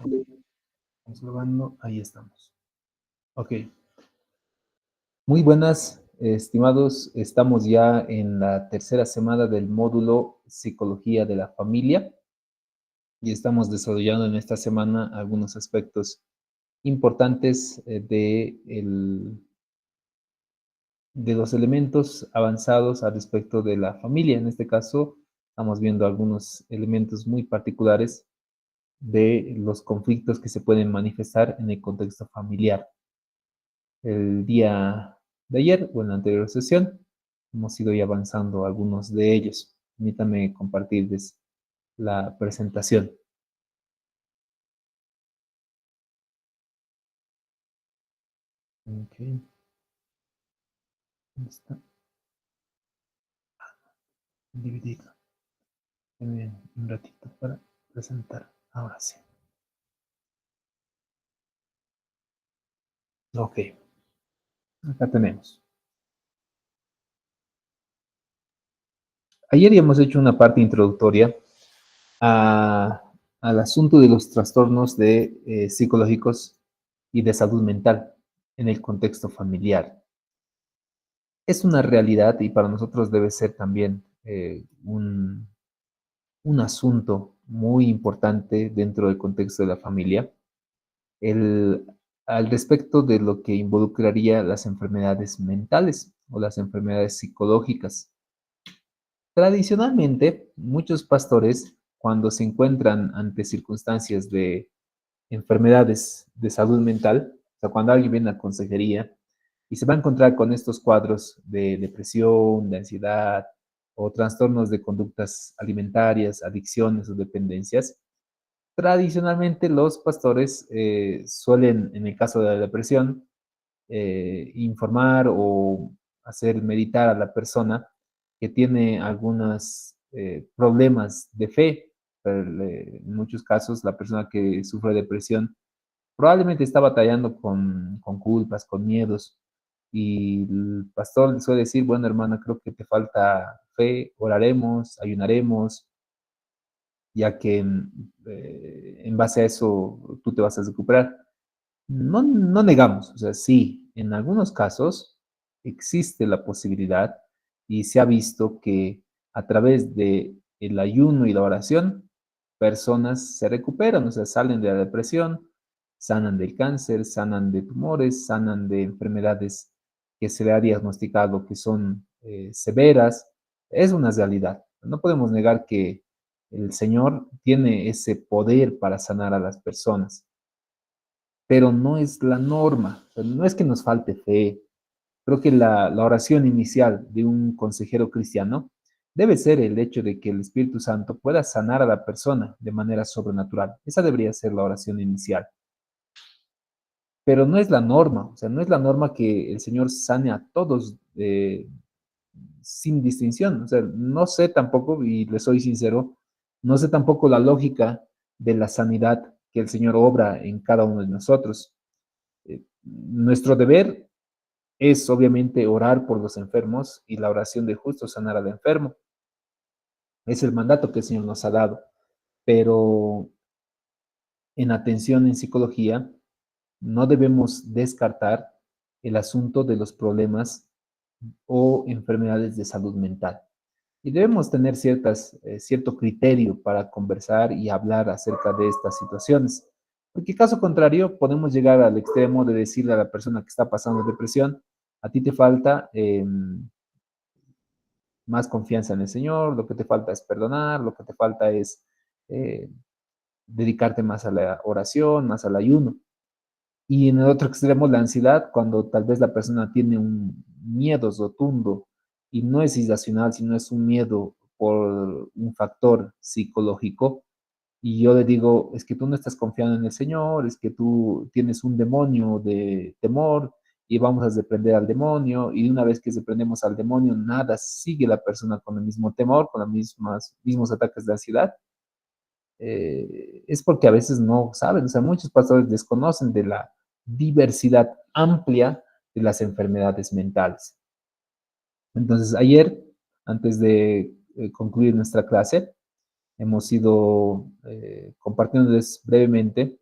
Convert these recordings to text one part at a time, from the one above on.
Estamos grabando, ahí estamos. Ok. Muy buenas, estimados. Estamos ya en la tercera semana del módulo Psicología de la Familia y estamos desarrollando en esta semana algunos aspectos importantes de los elementos avanzados al respecto de la familia. En este caso, estamos viendo algunos elementos muy particulares de los conflictos que se pueden manifestar en el contexto familiar. El día de ayer o en la anterior sesión hemos ido ya avanzando algunos de ellos. Permítame compartirles la presentación. Ok, ¿dónde está? Dividido. Bien, un ratito para presentar. Ahora sí. Ok, acá tenemos. Ayer ya hemos hecho una parte introductoria a- al asunto de los trastornos psicológicos y de salud mental en el contexto familiar. Es una realidad y para nosotros debe ser también un asunto muy importante dentro del contexto de la familia, el, al respecto de lo que involucraría las enfermedades mentales o las enfermedades psicológicas. Tradicionalmente, muchos pastores, cuando se encuentran ante circunstancias de enfermedades de salud mental, o sea, cuando alguien viene a consejería y se va a encontrar con estos cuadros de depresión, de ansiedad o trastornos de conductas alimentarias, adicciones o dependencias, tradicionalmente los pastores suelen, en el caso de la depresión, informar o hacer meditar a la persona que tiene algunos problemas de fe. En muchos casos, la persona que sufre depresión probablemente está batallando con culpas, con miedos. Y el pastor le suele decir, bueno, hermana, creo que te falta fe, oraremos, ayunaremos, ya que en base a eso tú te vas a recuperar. No negamos, o sea, sí, en algunos casos existe la posibilidad y se ha visto que a través de el ayuno y la oración, personas se recuperan, o sea, salen de la depresión, sanan del cáncer, sanan de tumores, sanan de enfermedades que se le ha diagnosticado que son severas. Es una realidad. No podemos negar que el Señor tiene ese poder para sanar a las personas, pero no es la norma. O sea, no es que nos falte fe. Creo que la oración inicial de un consejero cristiano debe ser el hecho de que el Espíritu Santo pueda sanar a la persona de manera sobrenatural. Esa debería ser la oración inicial. Pero no es la norma, o sea, no es la norma que el Señor sane a todos sin distinción. O sea, no sé tampoco, y le soy sincero, no sé tampoco la lógica de la sanidad que el Señor obra en cada uno de nosotros. Nuestro deber es obviamente orar por los enfermos y la oración de justo sanar al enfermo. Es el mandato que el Señor nos ha dado. Pero en atención en psicología no debemos descartar el asunto de los problemas o enfermedades de salud mental. Y debemos tener cierto criterio para conversar y hablar acerca de estas situaciones. Porque caso contrario, podemos llegar al extremo de decirle a la persona que está pasando depresión, a ti te falta más confianza en el Señor, lo que te falta es perdonar, lo que te falta es eh, dedicarte más a la oración, más al ayuno. Y en el otro extremo, la ansiedad, cuando tal vez la persona tiene un miedo rotundo y no es irracional, sino es un miedo por un factor psicológico. Y yo le digo, es que tú no estás confiando en el Señor, es que tú tienes un demonio de temor y vamos a reprender al demonio. Y una vez que reprendemos al demonio, nada, sigue la persona con el mismo temor, con los mismos ataques de ansiedad. Es porque a veces no saben, o sea, muchos pastores desconocen de la diversidad amplia de las enfermedades mentales. Entonces, ayer, antes de concluir nuestra clase, hemos ido compartiéndoles brevemente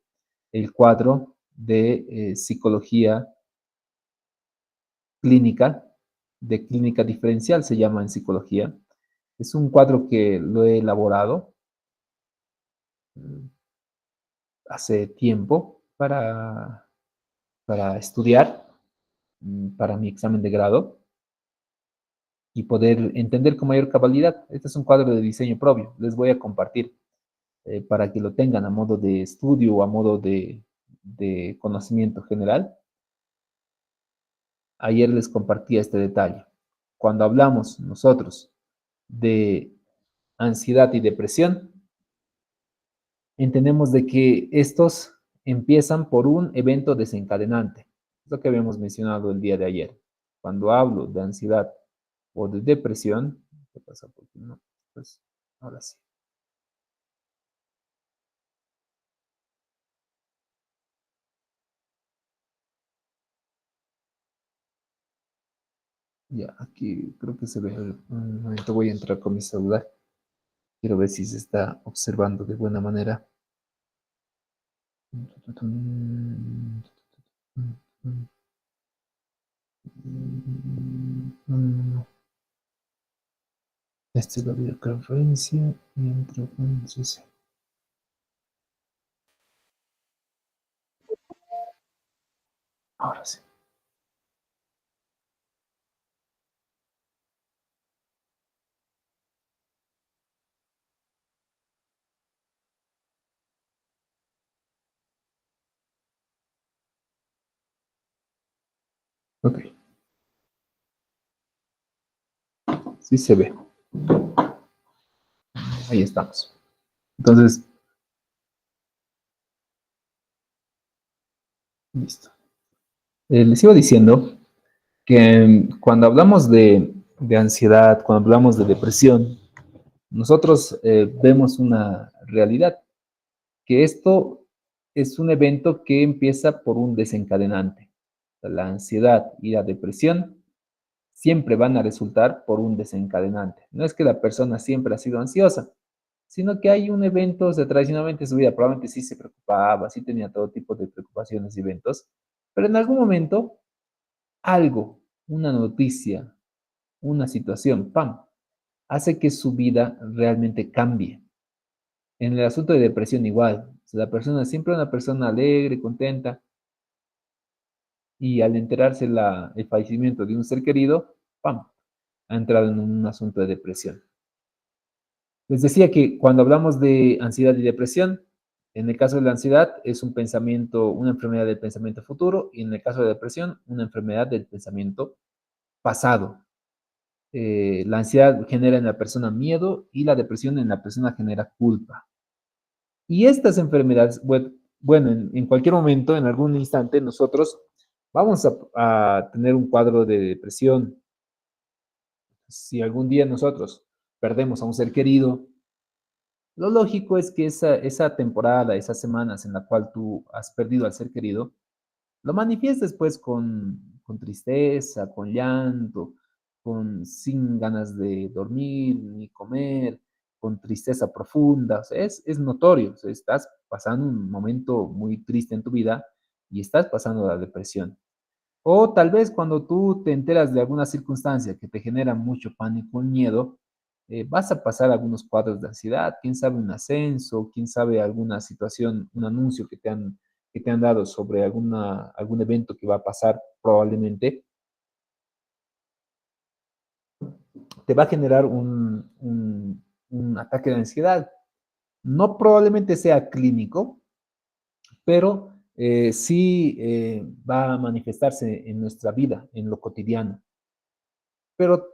el cuadro de psicología clínica, de clínica diferencial se llama en psicología. Es un cuadro que lo he elaborado mm, hace tiempo para estudiar, para mi examen de grado y poder entender con mayor cabalidad. Este es un cuadro de diseño propio. Les voy a compartir para que lo tengan a modo de estudio o a modo de conocimiento general. Ayer les compartí este detalle. Cuando hablamos nosotros de ansiedad y depresión, entendemos de que estos empiezan por un evento desencadenante. Es lo que habíamos mencionado el día de ayer. Cuando hablo de ansiedad o de depresión, ¿qué pasa? Porque no, pues ahora sí. Ya, aquí creo que se ve. Un momento voy a entrar con mi celular. Quiero ver si se está observando de buena manera. Esta es la videoconferencia y entro con CC. Ahora sí. Ok, sí se ve. Ahí estamos. Entonces, listo. Les iba diciendo que cuando hablamos de ansiedad, cuando hablamos de depresión, nosotros vemos una realidad, que esto es un evento que empieza por un desencadenante. La ansiedad y la depresión siempre van a resultar por un desencadenante. No es que la persona siempre ha sido ansiosa, sino que hay un evento, o sea, tradicionalmente en su vida probablemente sí se preocupaba, sí tenía todo tipo de preocupaciones y eventos, pero en algún momento algo, una noticia, una situación, ¡pam!, hace que su vida realmente cambie. En el asunto de depresión igual, o sea, la persona siempre es una persona alegre, contenta, y al enterarse el fallecimiento de un ser querido, ¡pam!, ha entrado en un asunto de depresión. Les decía que cuando hablamos de ansiedad y depresión, en el caso de la ansiedad es un pensamiento, una enfermedad del pensamiento futuro, y en el caso de depresión, una enfermedad del pensamiento pasado. La ansiedad genera en la persona miedo y la depresión en la persona genera culpa. Y estas enfermedades, bueno, en cualquier momento, en algún instante, nosotros vamos a tener un cuadro de depresión. Si algún día nosotros perdemos a un ser querido, lo lógico es que esa temporada, esas semanas en la cual tú has perdido al ser querido, lo manifiestes pues con tristeza, con llanto, sin ganas de dormir ni comer, con tristeza profunda. O sea, es notorio, o sea, estás pasando un momento muy triste en tu vida y estás pasando la depresión. O tal vez cuando tú te enteras de alguna circunstancia que te genera mucho pánico o miedo, vas a pasar algunos cuadros de ansiedad, quién sabe un ascenso, quién sabe alguna situación, un anuncio que te han dado sobre algún evento que va a pasar probablemente, te va a generar un ataque de ansiedad. No probablemente sea clínico, pero sí va a manifestarse en nuestra vida, en lo cotidiano. Pero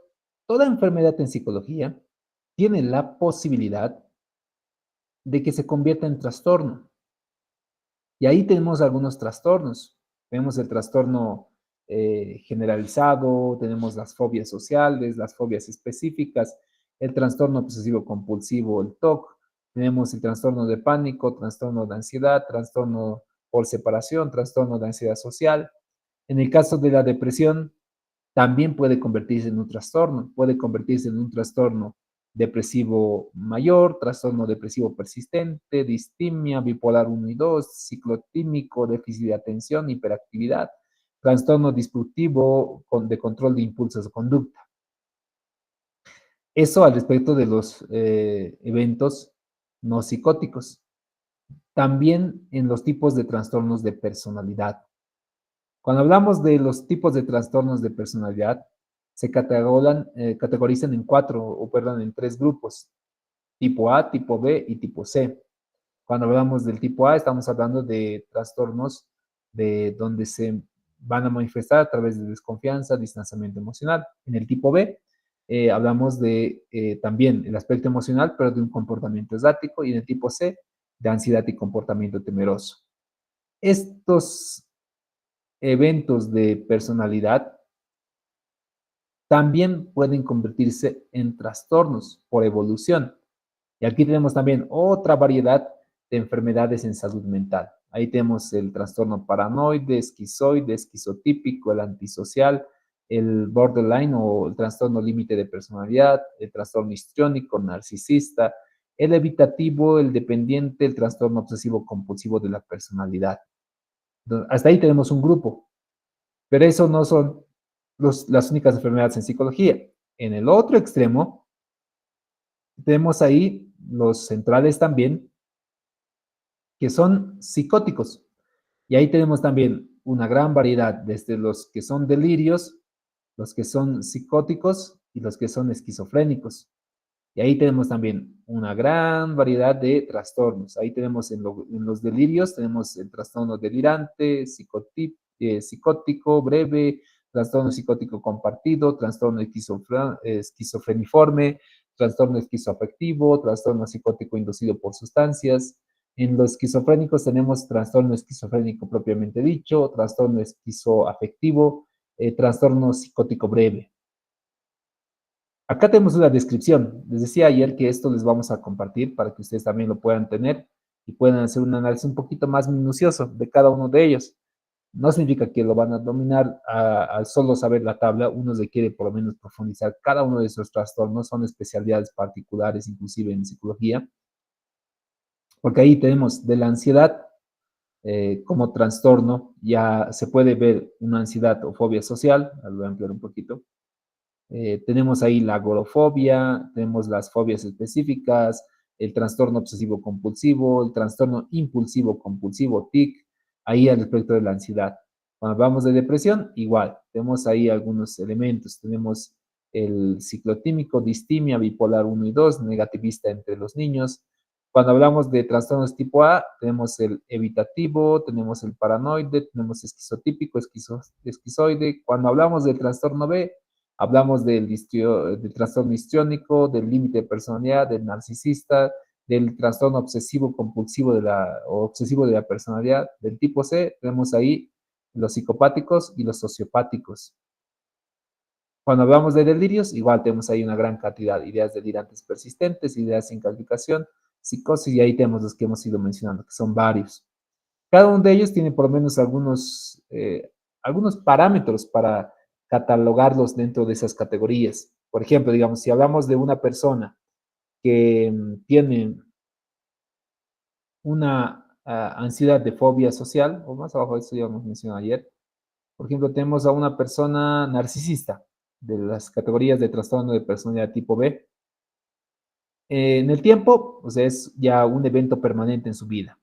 toda enfermedad en psicología tiene la posibilidad de que se convierta en trastorno. Y ahí tenemos algunos trastornos. Tenemos el trastorno generalizado, tenemos las fobias sociales, las fobias específicas, el trastorno obsesivo compulsivo, el TOC, tenemos el trastorno de pánico, trastorno de ansiedad, trastorno por separación, trastorno de ansiedad social. En el caso de la depresión, también puede convertirse en un trastorno depresivo mayor, trastorno depresivo persistente, distimia, bipolar 1 y 2, ciclotímico, déficit de atención, hiperactividad, trastorno disruptivo de control de impulsos de conducta. Eso al respecto de los eventos no psicóticos. También en los tipos de trastornos de personalidad. Cuando hablamos de los tipos de trastornos de personalidad, se categorizan en en tres grupos: tipo A, tipo B y tipo C. Cuando hablamos del tipo A, estamos hablando de trastornos de donde se van a manifestar a través de desconfianza, distanciamiento emocional. En el tipo B, hablamos de también el aspecto emocional, pero de un comportamiento errático. Y en el tipo C, de ansiedad y comportamiento temeroso. Estos eventos de personalidad también pueden convertirse en trastornos por evolución. Y aquí tenemos también otra variedad de enfermedades en salud mental. Ahí tenemos el trastorno paranoide, esquizoide, esquizotípico, el antisocial, el borderline o el trastorno límite de personalidad, el trastorno histriónico, narcisista, el evitativo, el dependiente, el trastorno obsesivo compulsivo de la personalidad. Entonces, hasta ahí tenemos un grupo, pero eso no son las únicas enfermedades en psicología. En el otro extremo, tenemos ahí los centrales también, que son psicóticos. Y ahí tenemos también una gran variedad, desde los que son delirios, los que son psicóticos y los que son esquizofrénicos. Y ahí tenemos también una gran variedad de trastornos. Ahí tenemos en los delirios, tenemos el trastorno delirante, psicótico breve, trastorno psicótico compartido, trastorno esquizofreniforme, trastorno esquizoafectivo, trastorno psicótico inducido por sustancias. En los esquizofrénicos tenemos trastorno esquizofrénico propiamente dicho, trastorno esquizoafectivo, trastorno psicótico breve. Acá tenemos una descripción. Les decía ayer que esto les vamos a compartir para que ustedes también lo puedan tener y puedan hacer un análisis un poquito más minucioso de cada uno de ellos. No significa que lo van a dominar al solo saber la tabla. Uno requiere por lo menos profundizar cada uno de esos trastornos. Son especialidades particulares, inclusive en psicología, porque ahí tenemos de la ansiedad como trastorno. Ya se puede ver una ansiedad o fobia social. Lo voy a ampliar un poquito. Tenemos ahí la agorafobia, tenemos las fobias específicas, el trastorno obsesivo compulsivo, el trastorno impulsivo compulsivo, TIC, ahí al respecto de la ansiedad. Cuando hablamos de depresión, igual, tenemos ahí algunos elementos. Tenemos el ciclotímico, distimia, bipolar 1 y 2, negativista entre los niños. Cuando hablamos de trastornos tipo A, tenemos el evitativo, tenemos el paranoide, tenemos esquizotípico, esquizoide. Cuando hablamos del trastorno B, hablamos del trastorno histriónico, del límite de personalidad, del narcisista, del trastorno obsesivo compulsivo o obsesivo de la personalidad. Del tipo C, tenemos ahí los psicopáticos y los sociopáticos. Cuando hablamos de delirios, igual tenemos ahí una gran cantidad: ideas delirantes persistentes, ideas sin calificación, psicosis, y ahí tenemos los que hemos ido mencionando, que son varios. Cada uno de ellos tiene por lo menos algunos parámetros para catalogarlos dentro de esas categorías. Por ejemplo, digamos, si hablamos de una persona que tiene una ansiedad de fobia social, o más abajo, esto ya hemos mencionado ayer. Por ejemplo, tenemos a una persona narcisista de las categorías de trastorno de personalidad tipo B. En el tiempo, o sea, es ya un evento permanente en su vida.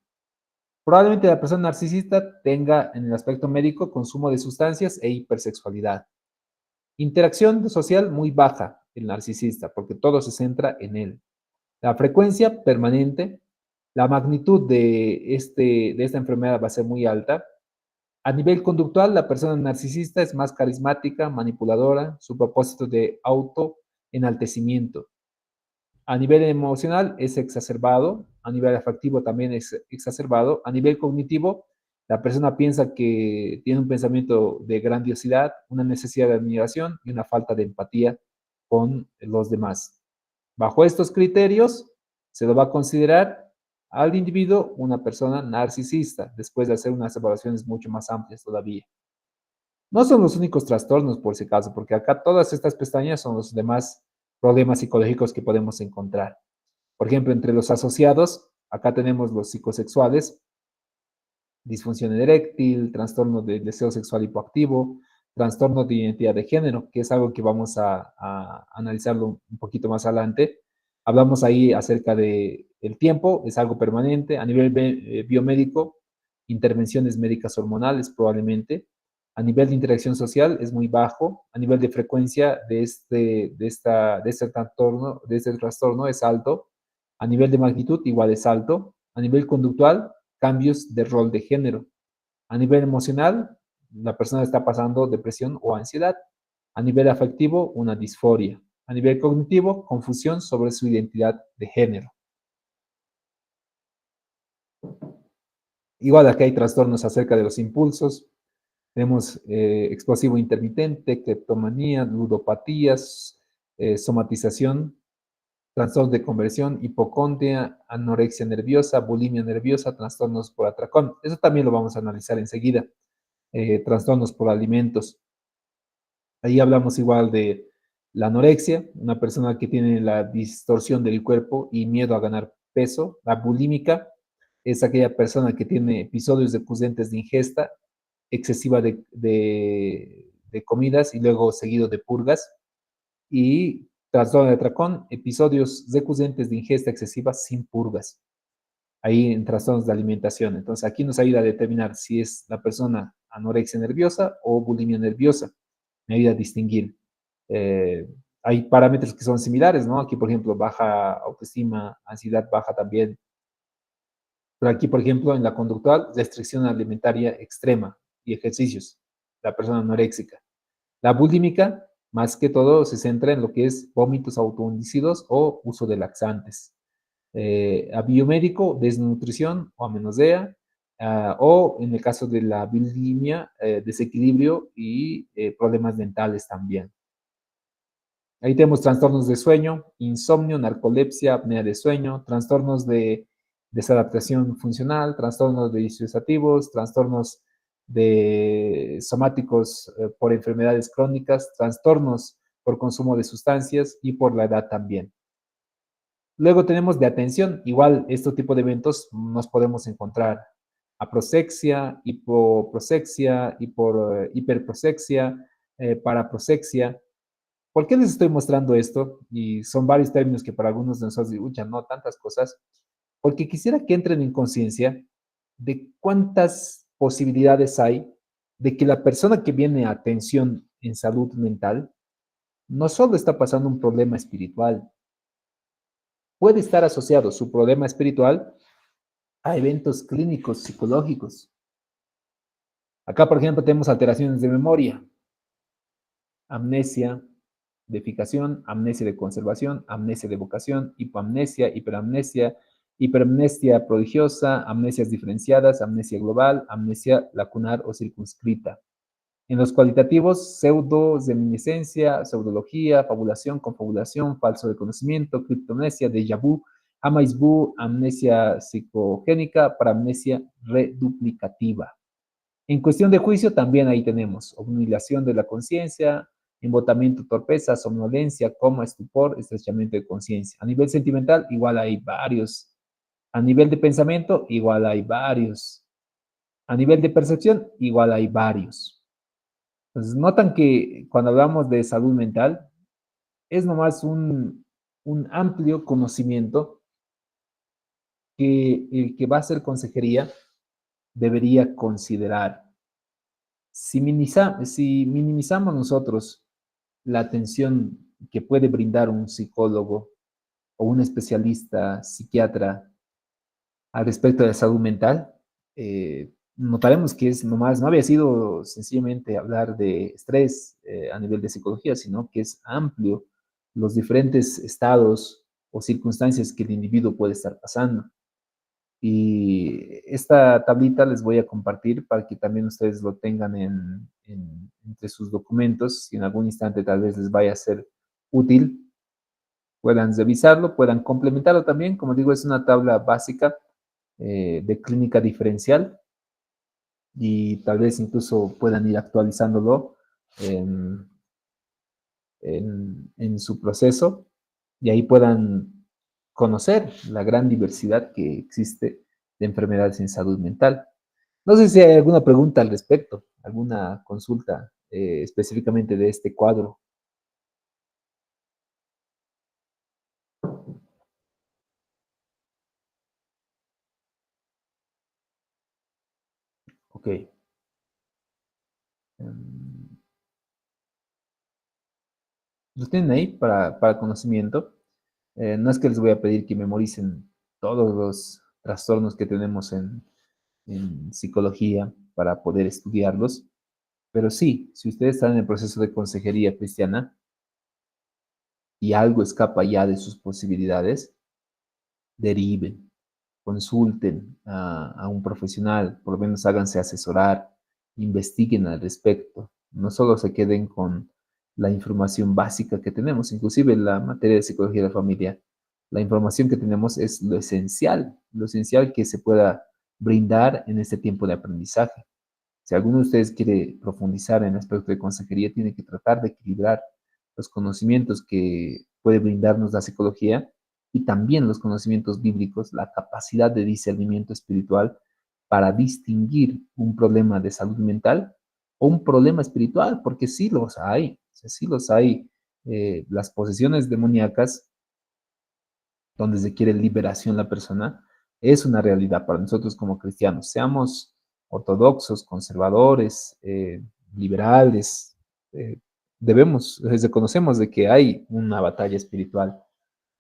Probablemente la persona narcisista tenga en el aspecto médico consumo de sustancias e hipersexualidad. Interacción social muy baja, el narcisista, porque todo se centra en él. La frecuencia permanente, la magnitud de esta enfermedad va a ser muy alta. A nivel conductual, la persona narcisista es más carismática, manipuladora, su propósito de autoenaltecimiento. A nivel emocional es exacerbado, a nivel afectivo también es exacerbado, a nivel cognitivo la persona piensa que tiene un pensamiento de grandiosidad, una necesidad de admiración y una falta de empatía con los demás. Bajo estos criterios se lo va a considerar al individuo una persona narcisista, después de hacer unas evaluaciones mucho más amplias todavía. No son los únicos trastornos por si acaso, porque acá todas estas pestañas son los demás problemas psicológicos que podemos encontrar. Por ejemplo, entre los asociados, acá tenemos los psicosexuales, disfunción eréctil, trastorno del deseo sexual hipoactivo, trastorno de identidad de género, que es algo que vamos a analizarlo un poquito más adelante. Hablamos ahí acerca de el tiempo, es algo permanente. A nivel biomédico, intervenciones médicas hormonales probablemente. A nivel de interacción social es muy bajo. A nivel de frecuencia de este trastorno es alto. A nivel de magnitud igual es alto. A nivel conductual, cambios de rol de género. A nivel emocional, la persona está pasando depresión o ansiedad. A nivel afectivo, una disforia. A nivel cognitivo, confusión sobre su identidad de género. Igual aquí hay trastornos acerca de los impulsos. Tenemos explosivo intermitente, cleptomanía, ludopatías, somatización, trastornos de conversión, hipocondria, anorexia nerviosa, bulimia nerviosa, trastornos por atracón. Eso también lo vamos a analizar enseguida. Trastornos por alimentos. Ahí hablamos igual de la anorexia, una persona que tiene la distorsión del cuerpo y miedo a ganar peso. La bulímica es aquella persona que tiene episodios recurrentes de ingesta excesiva de comidas y luego seguido de purgas. Y trastorno de atracón, episodios recurrentes de ingesta excesiva sin purgas. Ahí en trastornos de alimentación. Entonces aquí nos ayuda a determinar si es la persona anorexia nerviosa o bulimia nerviosa. Me ayuda a distinguir. Eh, Hay parámetros que son similares, ¿no? Aquí, por ejemplo, baja autoestima, ansiedad baja también. Pero aquí, por ejemplo, en la conductual, restricción alimentaria extrema y ejercicios. La persona anoréxica. La bulímica, más que todo, se centra en lo que es vómitos autoindicidos o uso de laxantes. A biomédico, desnutrición o amenorrea, o en el caso de la bulimia, desequilibrio y problemas dentales también. Ahí tenemos trastornos de sueño, insomnio, narcolepsia, apnea de sueño, trastornos de desadaptación funcional, trastornos de disociativos, trastornos de somáticos por enfermedades crónicas, trastornos por consumo de sustancias y por la edad también. Luego tenemos de atención, igual este tipo de eventos nos podemos encontrar aproxexia, hipoproxexia, hiperproxexia, paraproxexia. ¿Por qué les estoy mostrando esto? Y son varios términos que para algunos de nosotros digan, no, tantas cosas, porque quisiera que entren en conciencia de cuántas posibilidades hay de que la persona que viene a atención en salud mental no solo está pasando un problema espiritual, puede estar asociado su problema espiritual a eventos clínicos psicológicos. Acá, por ejemplo, tenemos alteraciones de memoria, amnesia, de amnesia de conservación, amnesia de vocación, hipoamnesia, hiperamnesia, hiperamnesia prodigiosa, amnesias diferenciadas, amnesia global, amnesia lacunar o circunscrita. En los cualitativos, pseudo-reminiscencia, pseudología, fabulación, confabulación, falso de conocimiento, criptomnesia, déjà vu, amais vu, amnesia psicogénica, paramnesia reduplicativa. En cuestión de juicio, también ahí tenemos obnubilación de la conciencia, embotamiento, torpeza, somnolencia, coma, estupor, estrechamiento de conciencia. A nivel sentimental, igual hay varios. A nivel de pensamiento, igual hay varios. A nivel de percepción, igual hay varios. Entonces, notan que cuando hablamos de salud mental, es nomás un amplio conocimiento que el que va a hacer consejería debería considerar. Si minimizamos nosotros la atención que puede brindar un psicólogo o un especialista psiquiatra al respecto de la salud mental, notaremos que es nomás, no había sido sencillamente hablar de estrés a nivel de psicología, sino que es amplio los diferentes estados o circunstancias que el individuo puede estar pasando. Y esta tablita les voy a compartir para que también ustedes lo tengan entre sus documentos. Si en algún instante tal vez les vaya a ser útil, puedan revisarlo, puedan complementarlo también. Como digo, es una tabla básica de clínica diferencial y tal vez incluso puedan ir actualizándolo en su proceso. y ahí puedan conocer la gran diversidad que existe de enfermedades en salud mental. No sé si hay alguna pregunta al respecto, alguna consulta específicamente de este cuadro. Ok. Em, ¿Lo tienen ahí para conocimiento? No es que les voy a pedir que memoricen todos los trastornos que tenemos en psicología para poder estudiarlos, pero sí, si ustedes están en el proceso de consejería cristiana y algo escapa ya de sus posibilidades, deriven, consulten a un profesional, por lo menos háganse asesorar, investiguen al respecto. No solo se queden con la información básica que tenemos, inclusive en la materia de psicología de la familia, la información que tenemos es lo esencial que se pueda brindar en este tiempo de aprendizaje. Si alguno de ustedes quiere profundizar en el aspecto de consejería, tiene que tratar de equilibrar los conocimientos que puede brindarnos la psicología y también los conocimientos bíblicos, la capacidad de discernimiento espiritual para distinguir un problema de salud mental o un problema espiritual, porque sí los hay, o sea, sí los hay. Las posesiones demoníacas donde se quiere liberación la persona, es una realidad para nosotros como cristianos, seamos ortodoxos, conservadores, liberales, eh, reconocemos de que hay una batalla espiritual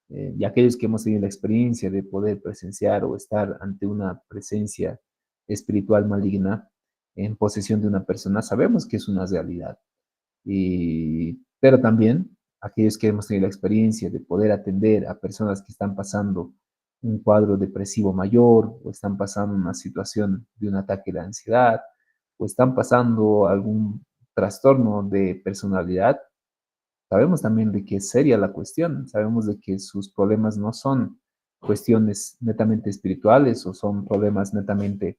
y aquellos que hemos tenido la experiencia de poder presenciar o estar ante una presencia espiritual maligna en posesión de una persona, sabemos que es una realidad. Pero también aquellos que hemos tenido la experiencia de poder atender a personas que están pasando un cuadro depresivo mayor o están pasando una situación de un ataque de ansiedad o están pasando algún trastorno de personalidad, sabemos también de que es seria la cuestión, sabemos de que sus problemas no son cuestiones netamente espirituales o son problemas netamente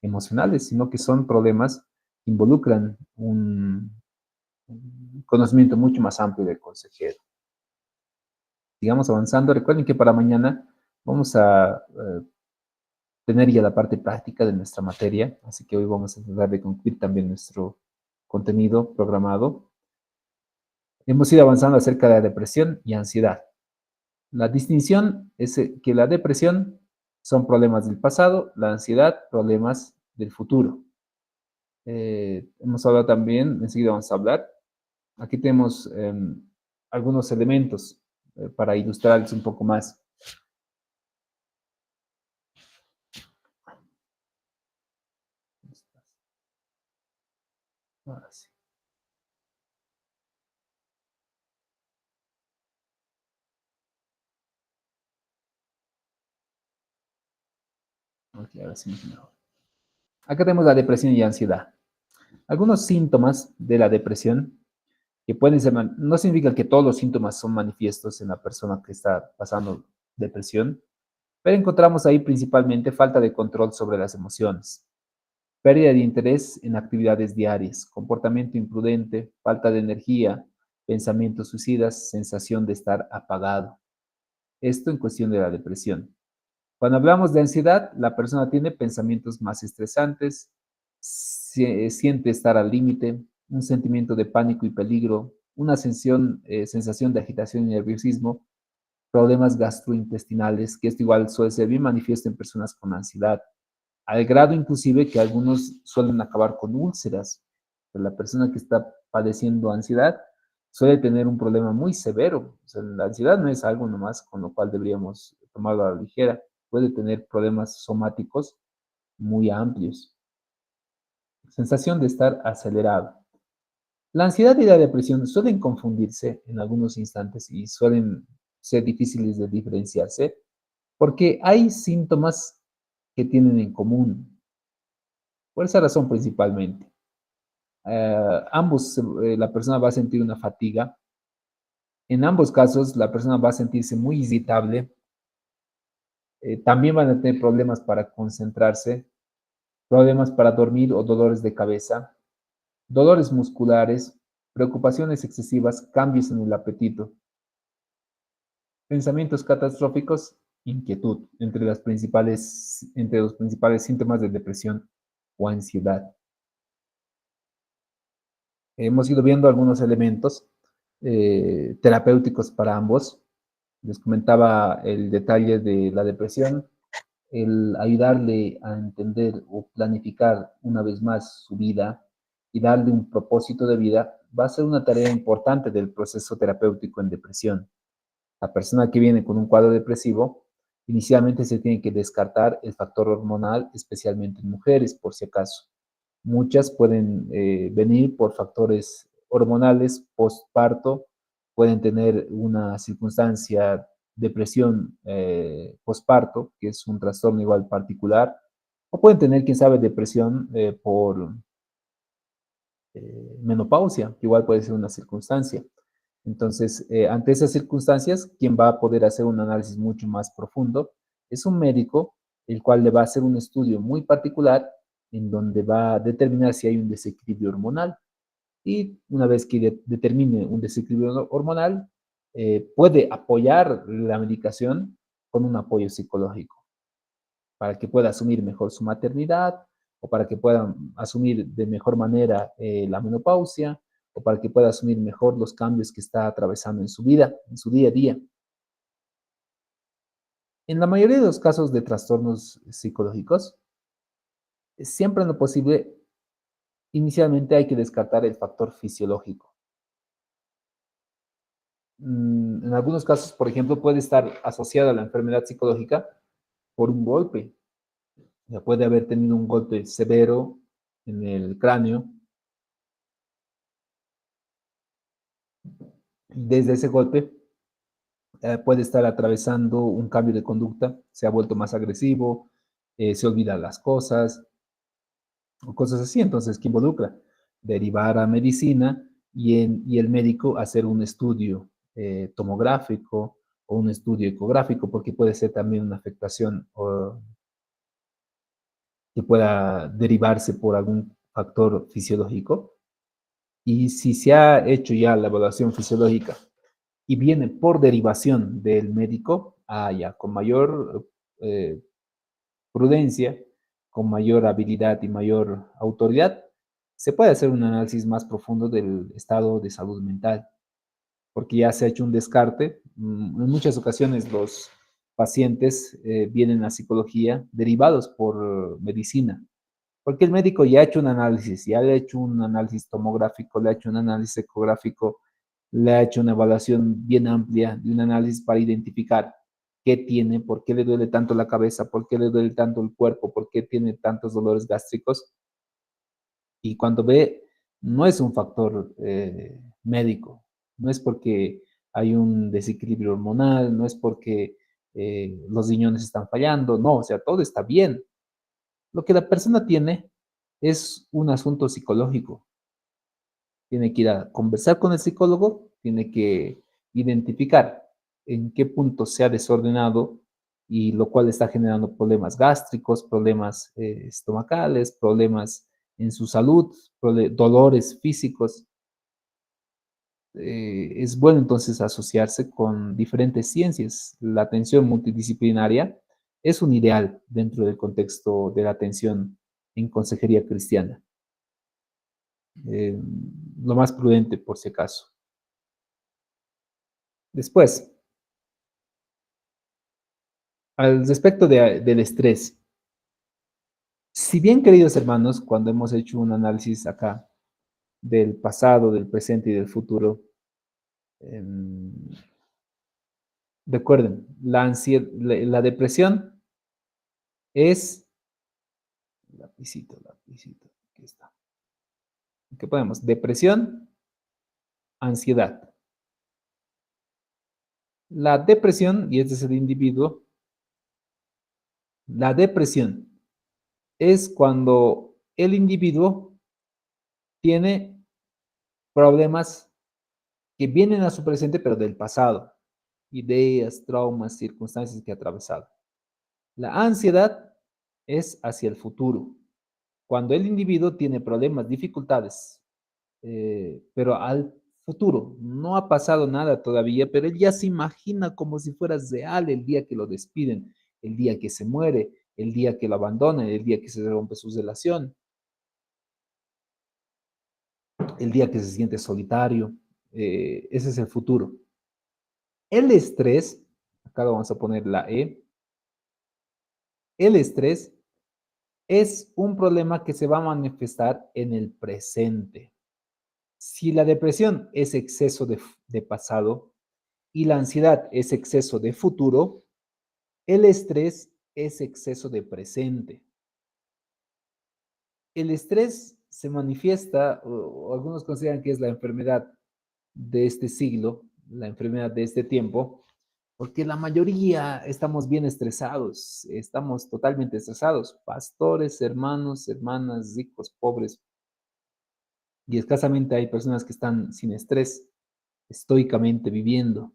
emocionales, sino que son problemas que involucran un conocimiento mucho más amplio del consejero. Sigamos avanzando. Recuerden que para mañana vamos a tener ya la parte práctica de nuestra materia, así que hoy vamos a tratar de concluir también nuestro contenido programado. Hemos ido avanzando acerca de la depresión y ansiedad. La distinción es que la depresión son problemas del pasado, la ansiedad, problemas del futuro. Hemos hablado también, enseguida vamos a hablar. Aquí tenemos algunos elementos para ilustrarles un poco más. Ahora sí. Ok, ahora sí mejor. Acá tenemos la depresión y ansiedad. Algunos síntomas de la depresión que pueden ser, no significa que todos los síntomas son manifiestos en la persona que está pasando depresión, pero encontramos ahí principalmente falta de control sobre las emociones, pérdida de interés en actividades diarias, comportamiento imprudente, falta de energía, pensamientos suicidas, sensación de estar apagado. Esto en cuestión de la depresión. Cuando hablamos de ansiedad, la persona tiene pensamientos más estresantes, siente estar al límite, un sentimiento de pánico y peligro, una sensación de agitación y nerviosismo, problemas gastrointestinales, que esto igual suele ser bien manifiesto en personas con ansiedad, al grado inclusive que algunos suelen acabar con úlceras. La persona que está padeciendo ansiedad suele tener un problema muy severo. O sea, la ansiedad no es algo nomás con lo cual deberíamos tomarlo a la ligera. Puede tener problemas somáticos muy amplios. Sensación de estar acelerado. La ansiedad y la depresión suelen confundirse en algunos instantes y suelen ser difíciles de diferenciarse porque hay síntomas que tienen en común. Por esa razón principalmente. Ambos, la persona va a sentir una fatiga. En ambos casos, la persona va a sentirse muy irritable. También van a tener problemas para concentrarse, problemas para dormir o dolores de cabeza, dolores musculares, preocupaciones excesivas, cambios en el apetito. Pensamientos catastróficos, inquietud, entre los principales síntomas de depresión o ansiedad. Hemos ido viendo algunos elementos terapéuticos para ambos. Les comentaba el detalle de la depresión, el ayudarle a entender o planificar una vez más su vida y darle un propósito de vida va a ser una tarea importante del proceso terapéutico en depresión. La persona que viene con un cuadro depresivo, inicialmente se tiene que descartar el factor hormonal, especialmente en mujeres, por si acaso. Muchas pueden venir por factores hormonales postparto, pueden tener una circunstancia, depresión postparto, que es un trastorno igual particular, o pueden tener, quién sabe, depresión por menopausia, que igual puede ser una circunstancia. Entonces, ante esas circunstancias, quien va a poder hacer un análisis mucho más profundo es un médico, el cual le va a hacer un estudio muy particular en donde va a determinar si hay un desequilibrio hormonal. Y una vez que determine un desequilibrio hormonal, puede apoyar la medicación con un apoyo psicológico para que pueda asumir mejor su maternidad o para que pueda asumir de mejor manera la menopausia o para que pueda asumir mejor los cambios que está atravesando en su vida, en su día a día. En la mayoría de los casos de trastornos psicológicos, siempre en lo posible, inicialmente hay que descartar el factor fisiológico. En algunos casos, por ejemplo, puede estar asociada a la enfermedad psicológica por un golpe. Ya puede haber tenido un golpe severo en el cráneo. Desde ese golpe puede estar atravesando un cambio de conducta, se ha vuelto más agresivo, se olvida las cosas o cosas así. Entonces, ¿qué involucra? Derivar a medicina y el médico hacer un estudio tomográfico o un estudio ecográfico, porque puede ser también una afectación que pueda derivarse por algún factor fisiológico. Y si se ha hecho ya la evaluación fisiológica y viene por derivación del médico, ya, con mayor eh, prudencia, con mayor habilidad y mayor autoridad, se puede hacer un análisis más profundo del estado de salud mental, porque ya se ha hecho un descarte. En muchas ocasiones los pacientes vienen a psicología derivados por medicina, porque el médico ya ha hecho un análisis, ya le ha hecho un análisis tomográfico, le ha hecho un análisis ecográfico, le ha hecho una evaluación bien amplia de un análisis para identificar qué tiene, por qué le duele tanto la cabeza, por qué le duele tanto el cuerpo, por qué tiene tantos dolores gástricos. Y cuando ve, no es un factor médico, no es porque hay un desequilibrio hormonal, no es porque los riñones están fallando, no, o sea, todo está bien. Lo que la persona tiene es un asunto psicológico. Tiene que ir a conversar con el psicólogo, tiene que identificar en qué punto se ha desordenado y lo cual está generando problemas gástricos, problemas estomacales, problemas en su salud, dolores físicos. Es bueno entonces asociarse con diferentes ciencias. La atención multidisciplinaria es un ideal dentro del contexto de la atención en consejería cristiana. Eh, lo más prudente por si acaso. Después, al respecto del estrés, si bien, queridos hermanos, cuando hemos hecho un análisis acá del pasado, del presente y del futuro, em, recuerden, la depresión es, lapicito, aquí está. ¿Qué podemos? Depresión, ansiedad. La depresión, y este es el individuo, la depresión es cuando el individuo tiene problemas que vienen a su presente, pero del pasado, ideas, traumas, circunstancias que ha atravesado. La ansiedad es hacia el futuro, cuando el individuo tiene problemas, dificultades, pero al futuro. No ha pasado nada todavía, pero él ya se imagina como si fuera real el día que lo despiden, el día que se muere, el día que lo abandonan, el día que se rompe su relación, el día que se siente solitario. Ese es el futuro. El estrés, acá lo vamos a poner la E, el estrés es un problema que se va a manifestar en el presente. Si la depresión es exceso de pasado y la ansiedad es exceso de futuro, el estrés es exceso de presente. El estrés se manifiesta, o algunos consideran que es la enfermedad de este siglo, la enfermedad de este tiempo, porque la mayoría estamos bien estresados, estamos totalmente estresados, pastores, hermanos, hermanas, ricos, pobres, y escasamente hay personas que están sin estrés, estoicamente viviendo.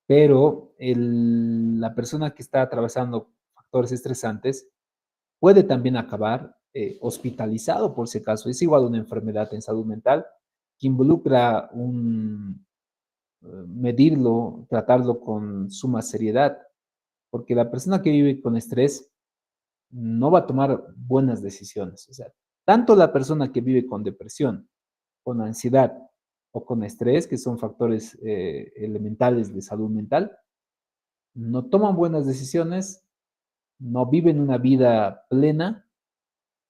Pero la persona que está atravesando factores estresantes puede también acabar hospitalizado por si acaso. Es igual una enfermedad en salud mental que involucra medirlo, tratarlo con suma seriedad, porque la persona que vive con estrés no va a tomar buenas decisiones. O sea, tanto la persona que vive con depresión, con ansiedad o con estrés, que son factores elementales de salud mental, no toman buenas decisiones, no viven una vida plena,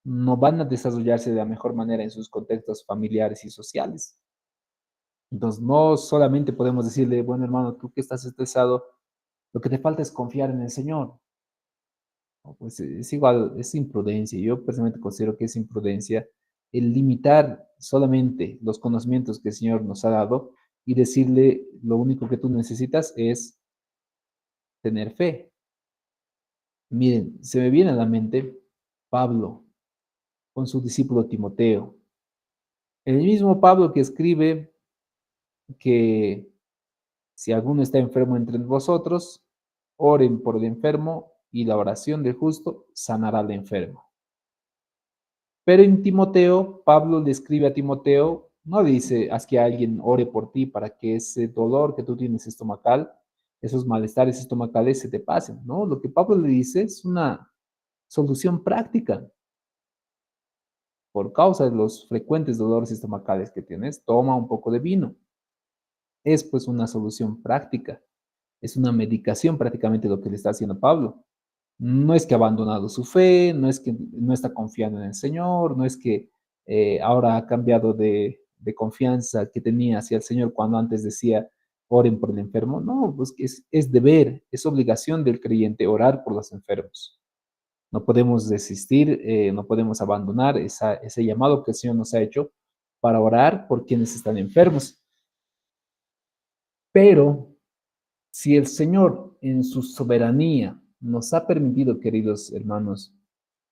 no van a desarrollarse de la mejor manera en sus contextos familiares y sociales. Entonces, no solamente podemos decirle, bueno, hermano, tú que estás estresado, lo que te falta es confiar en el Señor. No, pues es igual, es imprudencia. Yo personalmente considero que es imprudencia el limitar solamente los conocimientos que el Señor nos ha dado y decirle lo único que tú necesitas es tener fe. Miren, se me viene a la mente Pablo con su discípulo Timoteo. El mismo Pablo que escribe que si alguno está enfermo entre vosotros, oren por el enfermo y la oración del justo sanará al enfermo. Pero en Timoteo, Pablo le escribe a Timoteo, no le dice, haz que alguien ore por ti para que ese dolor que tú tienes estomacal, esos malestares estomacales se te pasen, ¿no? Lo que Pablo le dice es una solución práctica. Por causa de los frecuentes dolores estomacales que tienes, toma un poco de vino. Es pues una solución práctica, es una medicación prácticamente lo que le está haciendo Pablo. No es que ha abandonado su fe, no es que no está confiando en el Señor, no es que ahora ha cambiado de confianza que tenía hacia el Señor cuando antes decía, oren por el enfermo. No, pues es deber, es obligación del creyente orar por los enfermos. No podemos desistir, no podemos abandonar ese llamado que el Señor nos ha hecho para orar por quienes están enfermos. Pero si el Señor en su soberanía nos ha permitido, queridos hermanos,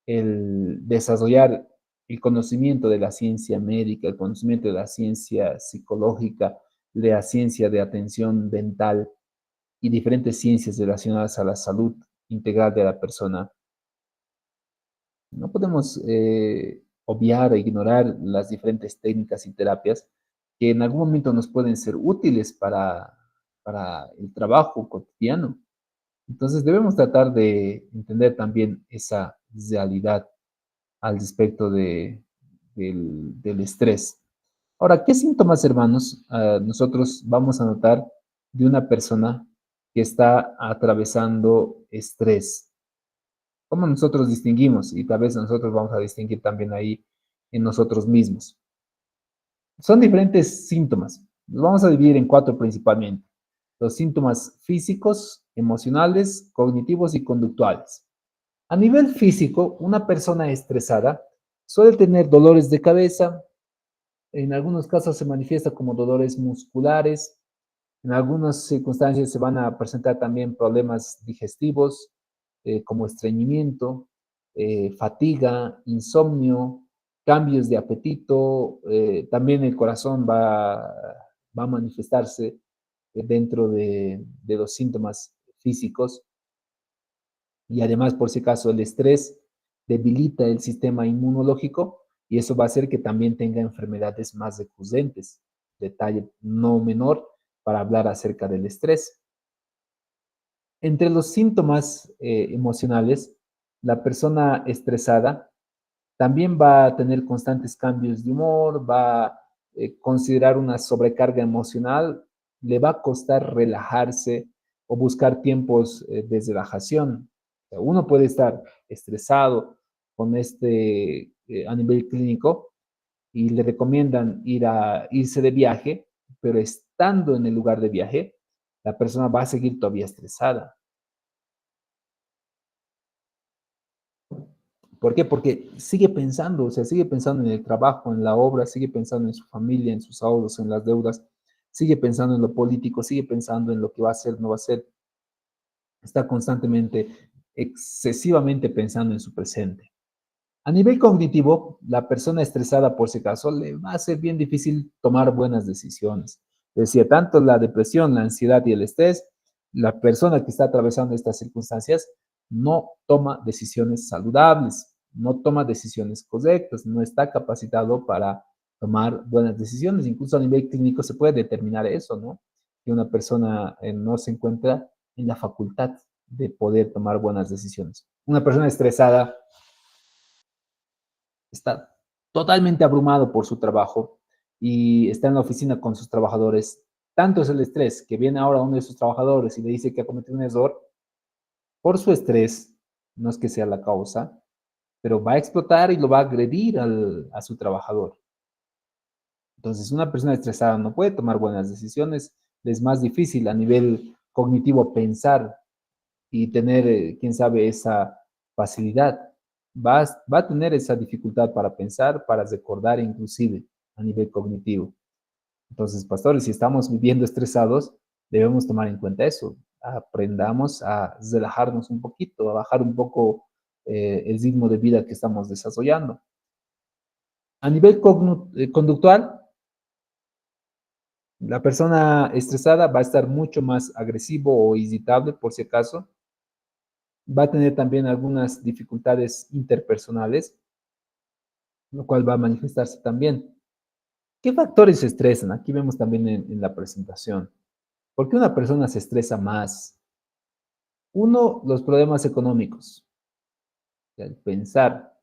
el desarrollar el conocimiento de la ciencia médica, el conocimiento de la ciencia psicológica, de la ciencia de atención dental y diferentes ciencias relacionadas a la salud integral de la persona, no podemos obviar o ignorar las diferentes técnicas y terapias que en algún momento nos pueden ser útiles para el trabajo cotidiano. Entonces debemos tratar de entender también esa realidad al respecto del estrés. Ahora, ¿qué síntomas, hermanos, nosotros vamos a notar de una persona que está atravesando estrés? ¿Cómo nosotros distinguimos? Y tal vez nosotros vamos a distinguir también ahí en nosotros mismos. Son diferentes síntomas. Los vamos a dividir en cuatro principalmente. Los síntomas físicos, emocionales, cognitivos y conductuales. A nivel físico, una persona estresada suele tener dolores de cabeza, en algunos casos se manifiesta como dolores musculares, en algunas circunstancias se van a presentar también problemas digestivos, como estreñimiento, fatiga, insomnio, cambios de apetito, también el corazón va a manifestarse dentro de los síntomas físicos y además, por si acaso, el estrés debilita el sistema inmunológico y eso va a hacer que también tenga enfermedades más recurrentes. detalle no menor para hablar acerca del estrés. Entre los síntomas emocionales, la persona estresada también va a tener constantes cambios de humor, va a considerar una sobrecarga emocional, le va a costar relajarse o buscar tiempos de relajación. O sea, uno puede estar estresado con a nivel clínico y le recomiendan irse de viaje, pero estando en el lugar de viaje, la persona va a seguir todavía estresada. ¿Por qué? Porque sigue pensando, o sea, sigue pensando en el trabajo, en la obra, sigue pensando en su familia, en sus ahorros, en las deudas, sigue pensando en lo político, sigue pensando en lo que va a hacer, no va a hacer. Está constantemente, excesivamente pensando en su presente. A nivel cognitivo, la persona estresada, por si acaso, le va a ser bien difícil tomar buenas decisiones. Decía, tanto la depresión, la ansiedad y el estrés, la persona que está atravesando estas circunstancias no toma decisiones saludables, no toma decisiones correctas, no está capacitado para tomar buenas decisiones. Incluso a nivel clínico se puede determinar eso, ¿no? Que una persona no se encuentra en la facultad de poder tomar buenas decisiones. Una persona estresada está totalmente abrumado por su trabajo y está en la oficina con sus trabajadores. Tanto es el estrés que viene ahora uno de sus trabajadores y le dice que ha cometido un error. Por su estrés, no es que sea la causa, pero va a explotar y lo va a agredir a su trabajador. Entonces, una persona estresada no puede tomar buenas decisiones, es más difícil a nivel cognitivo pensar y tener, quién sabe, esa facilidad. Va a tener esa dificultad para pensar, para recordar, inclusive a nivel cognitivo. Entonces, pastores, si estamos viviendo estresados, debemos tomar en cuenta eso. Aprendamos a relajarnos un poquito, a bajar un poco el ritmo de vida que estamos desarrollando. A nivel conductual, la persona estresada va a estar mucho más agresivo o irritable, por si acaso. Va a tener también algunas dificultades interpersonales, lo cual va a manifestarse también. ¿Qué factores se estresan? Aquí vemos también en la presentación. ¿Por qué una persona se estresa más? Uno, los problemas económicos. El pensar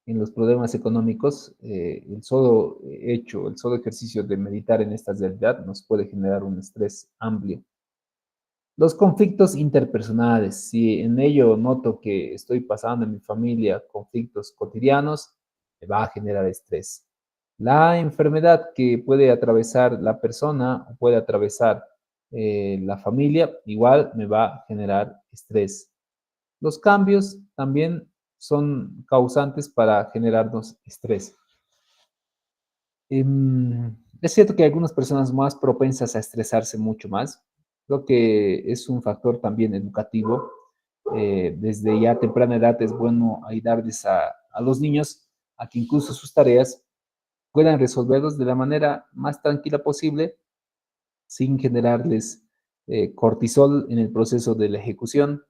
en los problemas económicos, el solo hecho, el solo ejercicio de meditar en esta realidad nos puede generar un estrés amplio. Los conflictos interpersonales, si en ello noto que estoy pasando en mi familia conflictos cotidianos, me va a generar estrés. La enfermedad que puede atravesar la persona o puede atravesar la familia, igual me va a generar estrés. Los cambios también son causantes para generarnos estrés. Es cierto que hay algunas personas más propensas a estresarse mucho más. Creo que es un factor también educativo. Desde ya temprana edad es bueno ayudarles a los niños a que incluso sus tareas puedan resolverlos de la manera más tranquila posible, sin generarles cortisol en el proceso de la ejecución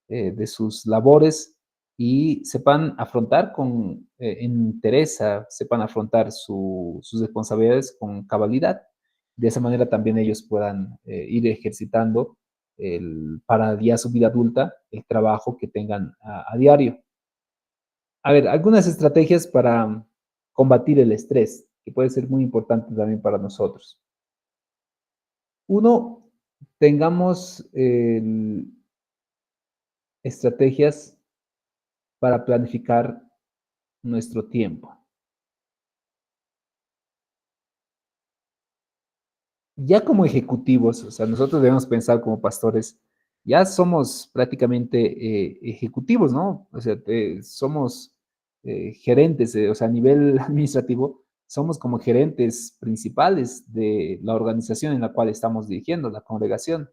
de sus labores y sepan afrontar con entereza, sepan afrontar sus responsabilidades con cabalidad. De esa manera también ellos puedan ir ejercitando para ya su vida adulta el trabajo que tengan a diario. A ver, algunas estrategias para combatir el estrés, que puede ser muy importante también para nosotros. Uno, tengamos estrategias para planificar nuestro tiempo. Ya como ejecutivos, o sea, nosotros debemos pensar como pastores, ya somos prácticamente ejecutivos, ¿no? O sea, somos gerentes, o sea, a nivel administrativo, somos como gerentes principales de la organización en la cual estamos dirigiendo, la congregación.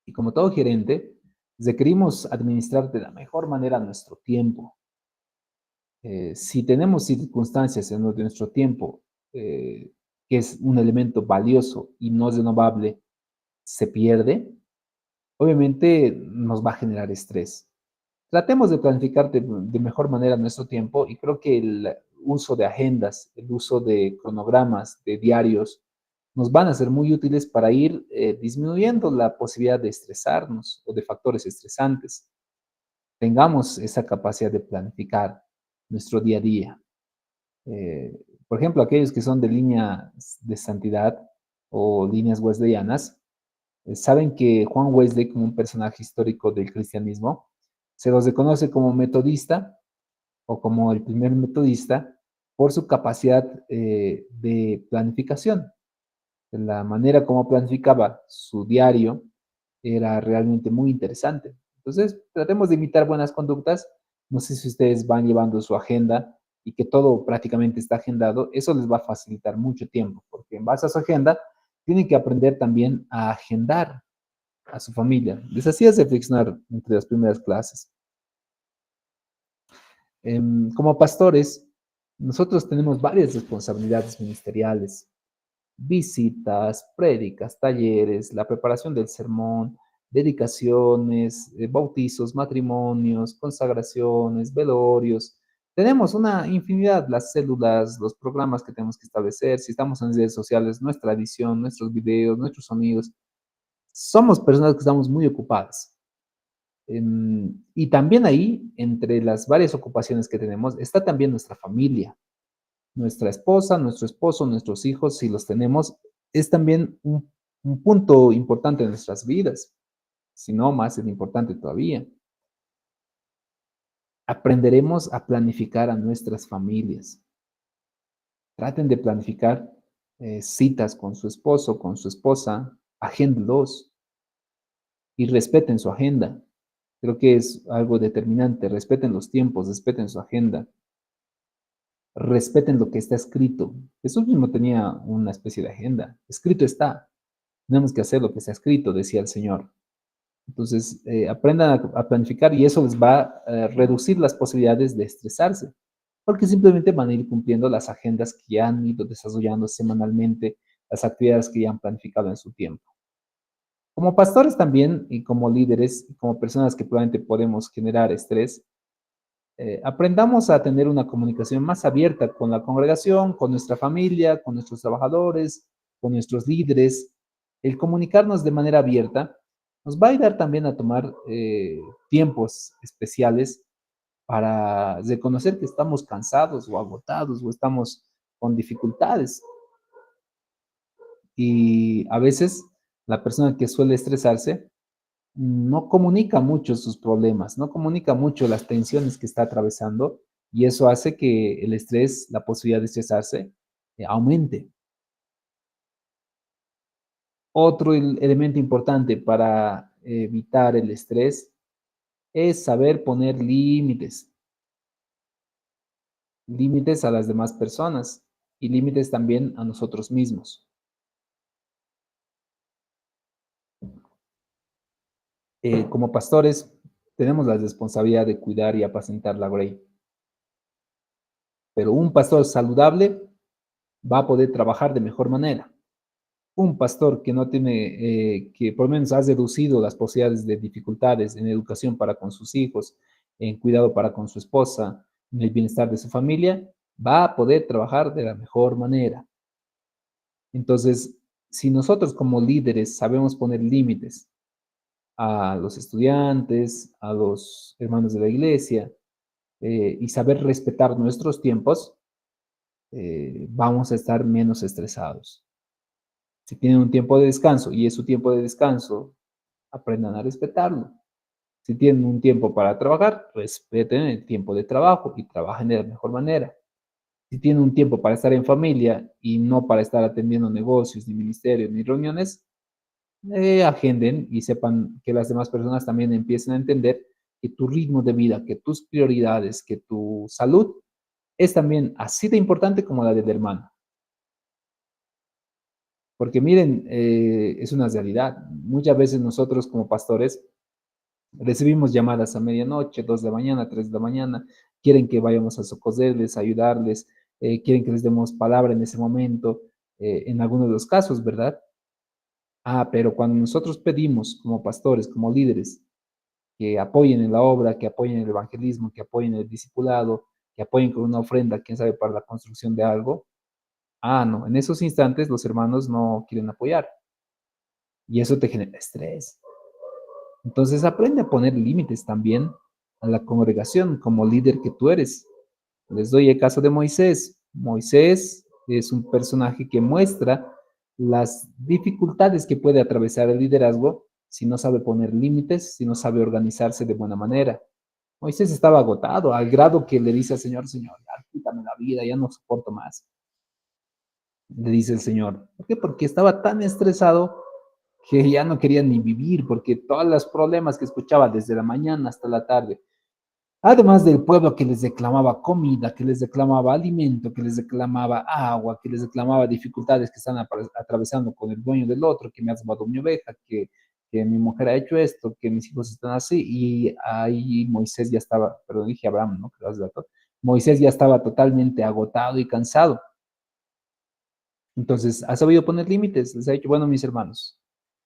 Y como todo gerente, requerimos administrar de la mejor manera nuestro tiempo. Si tenemos circunstancias en donde nuestro tiempo, que es un elemento valioso y no renovable, se pierde, obviamente nos va a generar estrés. Tratemos de planificar de mejor manera nuestro tiempo y creo que el uso de agendas, el uso de cronogramas, de diarios, nos van a ser muy útiles para ir disminuyendo la posibilidad de estresarnos o de factores estresantes. Tengamos esa capacidad de planificar nuestro día a día. Eh, por ejemplo, aquellos que son de líneas de santidad o líneas wesleyanas, saben que Juan Wesley, como un personaje histórico del cristianismo, se los reconoce como metodista o como el primer metodista por su capacidad de planificación. La manera como planificaba su diario era realmente muy interesante. Entonces, tratemos de imitar buenas conductas. No sé si ustedes van llevando su agenda y que todo prácticamente está agendado. Eso les va a facilitar mucho tiempo, porque en base a su agenda, tienen que aprender también a agendar a su familia. Les hacía reflexionar entre las primeras clases. Como pastores, nosotros tenemos varias responsabilidades ministeriales: visitas, prédicas, talleres, la preparación del sermón, dedicaciones, bautizos, matrimonios, consagraciones, velorios. Tenemos una infinidad, las células, los programas que tenemos que establecer, si estamos en redes sociales, nuestra edición, nuestros videos, nuestros sonidos. Somos personas que estamos muy ocupadas. Y también ahí, entre las varias ocupaciones que tenemos, está también nuestra familia, nuestra esposa, nuestro esposo, nuestros hijos, si los tenemos, es también un punto importante en nuestras vidas, si no más es importante todavía. Aprenderemos a planificar a nuestras familias. Traten de planificar citas con su esposo, con su esposa, agéndenlos y respeten su agenda. Creo que es algo determinante. Respeten los tiempos, respeten su agenda, respeten lo que está escrito. Jesús mismo tenía una especie de agenda. Escrito está. Tenemos que hacer lo que está escrito, decía el Señor. Entonces, aprendan a planificar y eso les va a reducir las posibilidades de estresarse, porque simplemente van a ir cumpliendo las agendas que ya han ido desarrollando semanalmente, las actividades que ya han planificado en su tiempo. Como pastores también y como líderes y como personas que probablemente podemos generar estrés, aprendamos a tener una comunicación más abierta con la congregación, con nuestra familia, con nuestros trabajadores, con nuestros líderes. El comunicarnos de manera abierta nos va a ayudar también a tomar tiempos especiales para reconocer que estamos cansados o agotados o estamos con dificultades. Y a veces la persona que suele estresarse no comunica mucho sus problemas, no comunica mucho las tensiones que está atravesando y eso hace que el estrés, la posibilidad de estresarse, aumente. Otro elemento importante para evitar el estrés es saber poner límites, límites a las demás personas y límites también a nosotros mismos. Como pastores, tenemos la responsabilidad de cuidar y apacentar la grey, pero un pastor saludable va a poder trabajar de mejor manera. Un pastor que no tiene, que por lo menos ha reducido las posibilidades de dificultades en educación para con sus hijos, en cuidado para con su esposa, en el bienestar de su familia, va a poder trabajar de la mejor manera. Entonces, si nosotros como líderes sabemos poner límites a los estudiantes, a los hermanos de la iglesia, y saber respetar nuestros tiempos, vamos a estar menos estresados. Si tienen un tiempo de descanso y es su tiempo de descanso, aprendan a respetarlo. Si tienen un tiempo para trabajar, respeten el tiempo de trabajo y trabajen de la mejor manera. Si tienen un tiempo para estar en familia y no para estar atendiendo negocios, ni ministerios, ni reuniones, agenden y sepan que las demás personas también empiecen a entender que tu ritmo de vida, que tus prioridades, que tu salud es también así de importante como la del hermano. Porque miren, es una realidad. Muchas veces nosotros como pastores recibimos llamadas a medianoche, 2 de la mañana, 3 de la mañana, quieren que vayamos a socorrerles, ayudarles, quieren que les demos palabra en ese momento, en algunos de los casos, ¿verdad? Pero cuando nosotros pedimos como pastores, como líderes, que apoyen en la obra, que apoyen el evangelismo, que apoyen el discipulado, que apoyen con una ofrenda, quién sabe, para la construcción de algo, Ah, no, en esos instantes los hermanos no quieren apoyar y eso te genera estrés. Entonces aprende a poner límites también a la congregación como líder que tú eres. Les doy el caso de Moisés. Moisés es un personaje que muestra las dificultades que puede atravesar el liderazgo si no sabe poner límites, si no sabe organizarse de buena manera. Moisés estaba agotado al grado que le dice al Señor, Señor, ya quítame la vida, ya no soporto más. Le dice el Señor. ¿Por qué? Porque estaba tan estresado que ya no quería ni vivir, porque todos los problemas que escuchaba desde la mañana hasta la tarde, además del pueblo que les reclamaba comida, que les reclamaba alimento, que les reclamaba agua, que les reclamaba dificultades que están atravesando con el dueño del otro, que me ha robado mi oveja, que mi mujer ha hecho esto, que mis hijos están así, y ahí Moisés ya estaba, perdón, dije Abraham, ¿no? Moisés ya estaba totalmente agotado y cansado. Entonces, ha sabido poner límites, les ha dicho, bueno, mis hermanos,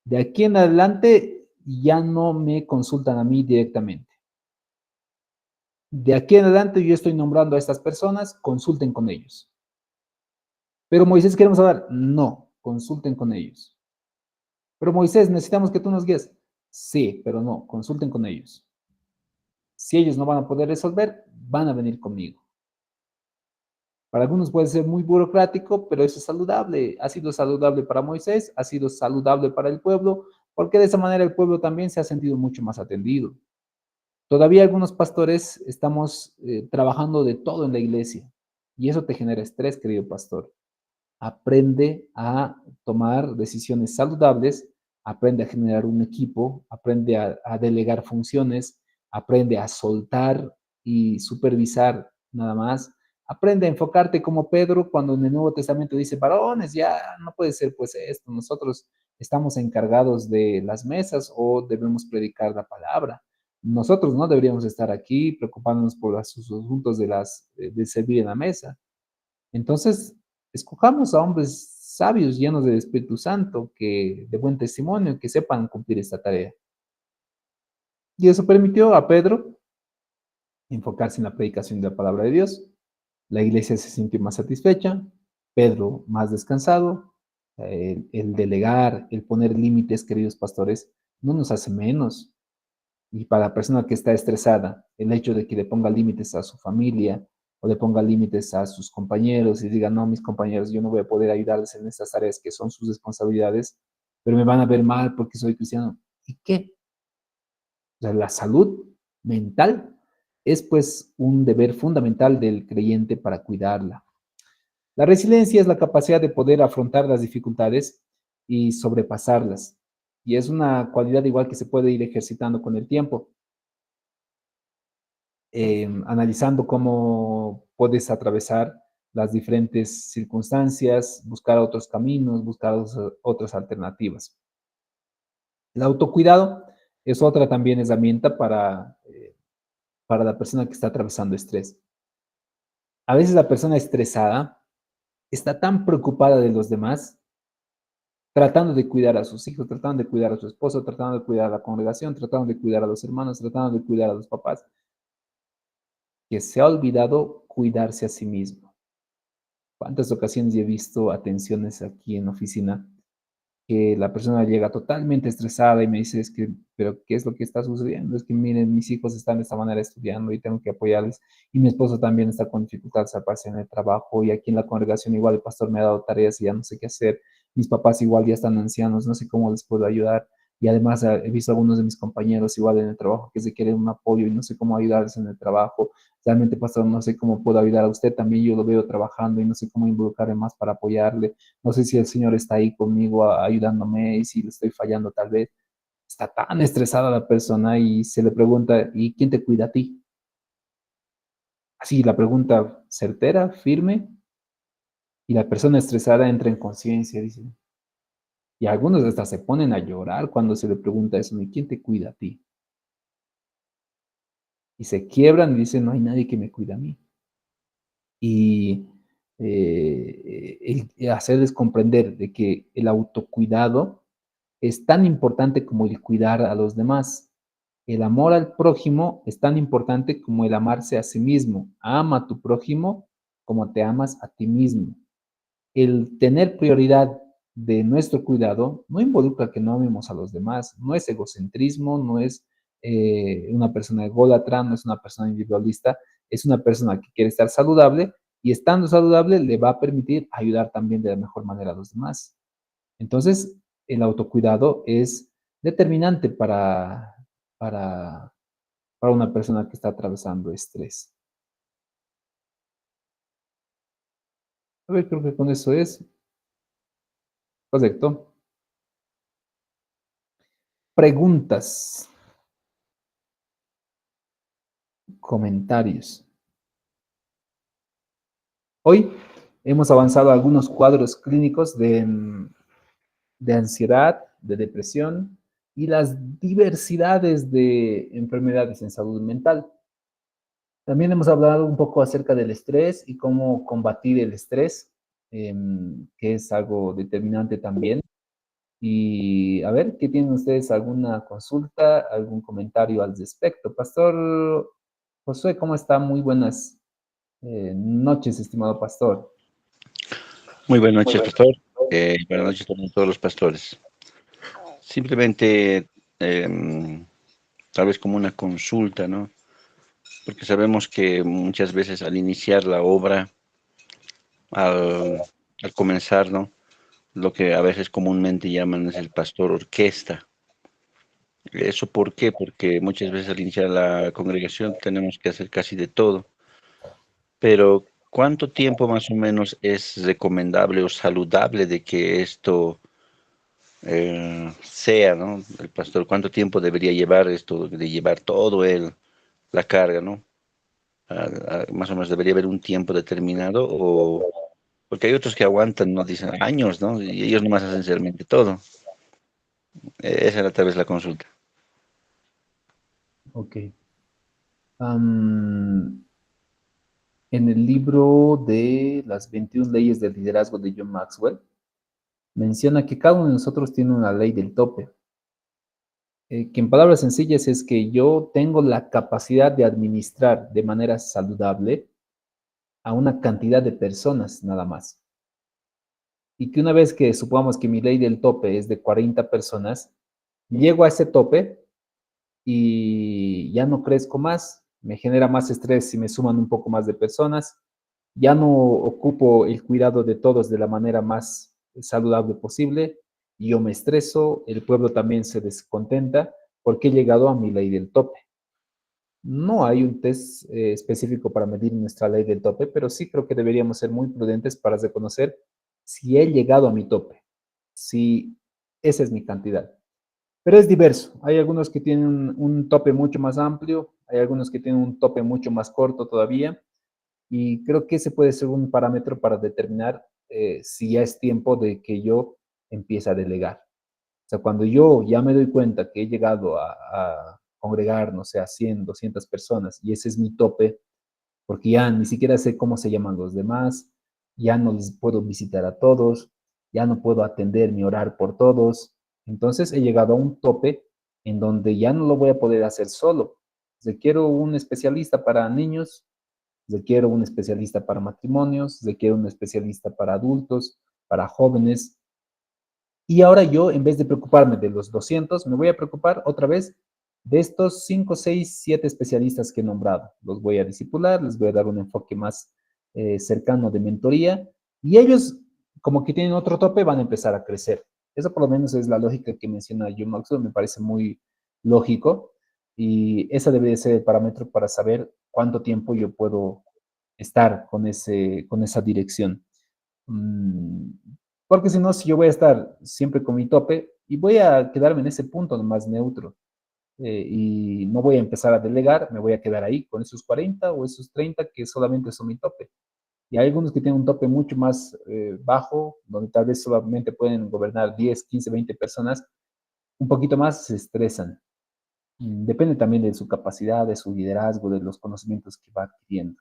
de aquí en adelante ya no me consultan a mí directamente. De aquí en adelante yo estoy nombrando a estas personas, consulten con ellos. Pero Moisés, queremos hablar, no, consulten con ellos. Pero Moisés, necesitamos que tú nos guíes. Sí, pero no, consulten con ellos. Si ellos no van a poder resolver, van a venir conmigo. Para algunos puede ser muy burocrático, pero eso es saludable. Ha sido saludable para Moisés, ha sido saludable para el pueblo, porque de esa manera el pueblo también se ha sentido mucho más atendido. Todavía algunos pastores estamos trabajando de todo en la iglesia y eso te genera estrés, querido pastor. Aprende a tomar decisiones saludables, aprende a generar un equipo, aprende a delegar funciones, aprende a soltar y supervisar nada más. Aprende a enfocarte como Pedro cuando en el Nuevo Testamento dice, varones, ya no puede ser pues esto, nosotros estamos encargados de las mesas o debemos predicar la palabra. Nosotros no deberíamos estar aquí preocupándonos por los asuntos de servir en la mesa. Entonces, escojamos a hombres sabios, llenos del Espíritu Santo, que de buen testimonio, que sepan cumplir esta tarea. Y eso permitió a Pedro enfocarse en la predicación de la palabra de Dios. La iglesia se sintió más satisfecha, Pedro más descansado. El delegar, el poner límites, queridos pastores, no nos hace menos. Y para la persona que está estresada, el hecho de que le ponga límites a su familia o le ponga límites a sus compañeros y diga, no, mis compañeros, yo no voy a poder ayudarles en estas tareas que son sus responsabilidades, pero me van a ver mal porque soy cristiano. ¿Y qué? O sea, la salud mental es pues un deber fundamental del creyente para cuidarla. La resiliencia es la capacidad de poder afrontar las dificultades y sobrepasarlas. Y es una cualidad igual que se puede ir ejercitando con el tiempo. Analizando cómo puedes atravesar las diferentes circunstancias, buscar otros caminos, buscar otras alternativas. El autocuidado es otra también herramienta para la persona que está atravesando estrés. A veces la persona estresada está tan preocupada de los demás, tratando de cuidar a sus hijos, tratando de cuidar a su esposo, tratando de cuidar a la congregación, tratando de cuidar a los hermanos, tratando de cuidar a los papás, que se ha olvidado cuidarse a sí mismo. ¿Cuántas ocasiones he visto atenciones aquí en la oficina que la persona llega totalmente estresada y me dice, es que, pero ¿qué es lo que está sucediendo? Es que miren, mis hijos están de esta manera estudiando y tengo que apoyarles. Y mi esposo también está con dificultades al parecer en el trabajo y aquí en la congregación igual el pastor me ha dado tareas y ya no sé qué hacer. Mis papás igual ya están ancianos, no sé cómo les puedo ayudar. Y además he visto a algunos de mis compañeros igual en el trabajo que se quieren un apoyo y no sé cómo ayudarles en el trabajo. Realmente, pastor, no sé cómo puedo ayudar a usted. También yo lo veo trabajando y no sé cómo involucrarme más para apoyarle. No sé si el Señor está ahí conmigo ayudándome y si le estoy fallando tal vez. Está tan estresada la persona y se le pregunta, ¿y quién te cuida a ti? Así la pregunta certera, firme, y la persona estresada entra en conciencia, dice. Y algunos hasta se ponen a llorar cuando se le pregunta eso, ¿y quién te cuida a ti? Y se quiebran y dicen, no hay nadie que me cuida a mí. Y hacerles comprender de que el autocuidado es tan importante como el cuidar a los demás. El amor al prójimo es tan importante como el amarse a sí mismo. Ama a tu prójimo como te amas a ti mismo. el tener prioridad de nuestro cuidado no involucra que no amemos a los demás, no es egocentrismo, no es una persona ególatra, no es una persona individualista, es una persona que quiere estar saludable y estando saludable le va a permitir ayudar también de la mejor manera a los demás. Entonces, el autocuidado es determinante para, para una persona que está atravesando estrés. A ver, creo que con eso es correcto. Preguntas, comentarios. Hoy hemos avanzado a algunos cuadros clínicos de ansiedad, de depresión y las diversidades de enfermedades en salud mental. También hemos hablado un poco acerca del estrés y cómo combatir el estrés, que es algo determinante también. Y a ver, ¿qué tienen ustedes? ¿Alguna consulta, algún comentario al respecto? Pastor Josué, ¿cómo está? Muy buenas noches, estimado pastor. Muy buenas Muy noches, buenas. pastor. Buenas noches también a todos los pastores. Simplemente, tal vez como una consulta, ¿no? Porque sabemos que muchas veces al iniciar la obra, al comenzar, ¿no? Lo que a veces comúnmente llaman es el pastor orquesta. ¿Eso por qué? Porque muchas veces al iniciar la congregación tenemos que hacer casi de todo. Pero, ¿cuánto tiempo más o menos es recomendable o saludable de que esto sea, ¿no? El pastor, ¿cuánto tiempo debería llevar esto, de llevar todo la carga, ¿no? Más o menos debería haber un tiempo determinado, o porque hay otros que aguantan, ¿no? Dicen años, ¿no? Y ellos nomás hacen realmente todo. Esa era tal vez la consulta. Ok. Am, en el libro de las 21 leyes del liderazgo de John Maxwell, menciona que cada uno de nosotros tiene una ley del tope, que en palabras sencillas es que yo tengo la capacidad de administrar de manera saludable a una cantidad de personas nada más. Y que una vez que supongamos que mi ley del tope es de 40 personas, llego a ese tope y ya no crezco más, me genera más estrés si me suman un poco más de personas, ya no ocupo el cuidado de todos de la manera más saludable posible, yo me estreso, el pueblo también se descontenta porque he llegado a mi ley del tope. No hay un test específico para medir nuestra ley del tope, pero sí creo que deberíamos ser muy prudentes para reconocer si he llegado a mi tope, si esa es mi cantidad. Pero es diverso. Hay algunos que tienen un tope mucho más amplio, hay algunos que tienen un tope mucho más corto todavía, y creo que ese puede ser un parámetro para determinar si ya es tiempo de que yo empiece a delegar. O sea, cuando yo ya me doy cuenta que he llegado a congregar, no sé, a 100, 200 personas, y ese es mi tope, porque ya ni siquiera sé cómo se llaman los demás, ya no les puedo visitar a todos, ya no puedo atender ni orar por todos. Entonces he llegado a un tope en donde ya no lo voy a poder hacer solo. Requiero un especialista para niños, requiero un especialista para matrimonios, requiero un especialista para adultos, para jóvenes. Y ahora yo, en vez de preocuparme de los 200, me voy a preocupar otra vez de estos 5, 6, 7 especialistas que he nombrado. Los voy a discipular, les voy a dar un enfoque más cercano de mentoría y ellos, como que tienen otro tope, van a empezar a crecer. Eso por lo menos es la lógica que menciona John Maxwell, me parece muy lógico y ese debe ser el parámetro para saber cuánto tiempo yo puedo estar con esa dirección. Mm, porque si no, si yo voy a estar siempre con mi tope y voy a quedarme en ese punto más neutro y no voy a empezar a delegar, me voy a quedar ahí con esos 40 o esos 30 que solamente son mi tope. Y hay algunos que tienen un tope mucho más bajo, donde tal vez solamente pueden gobernar 10, 15, 20 personas, un poquito más se estresan. Depende también de su capacidad, de su liderazgo, de los conocimientos que va adquiriendo.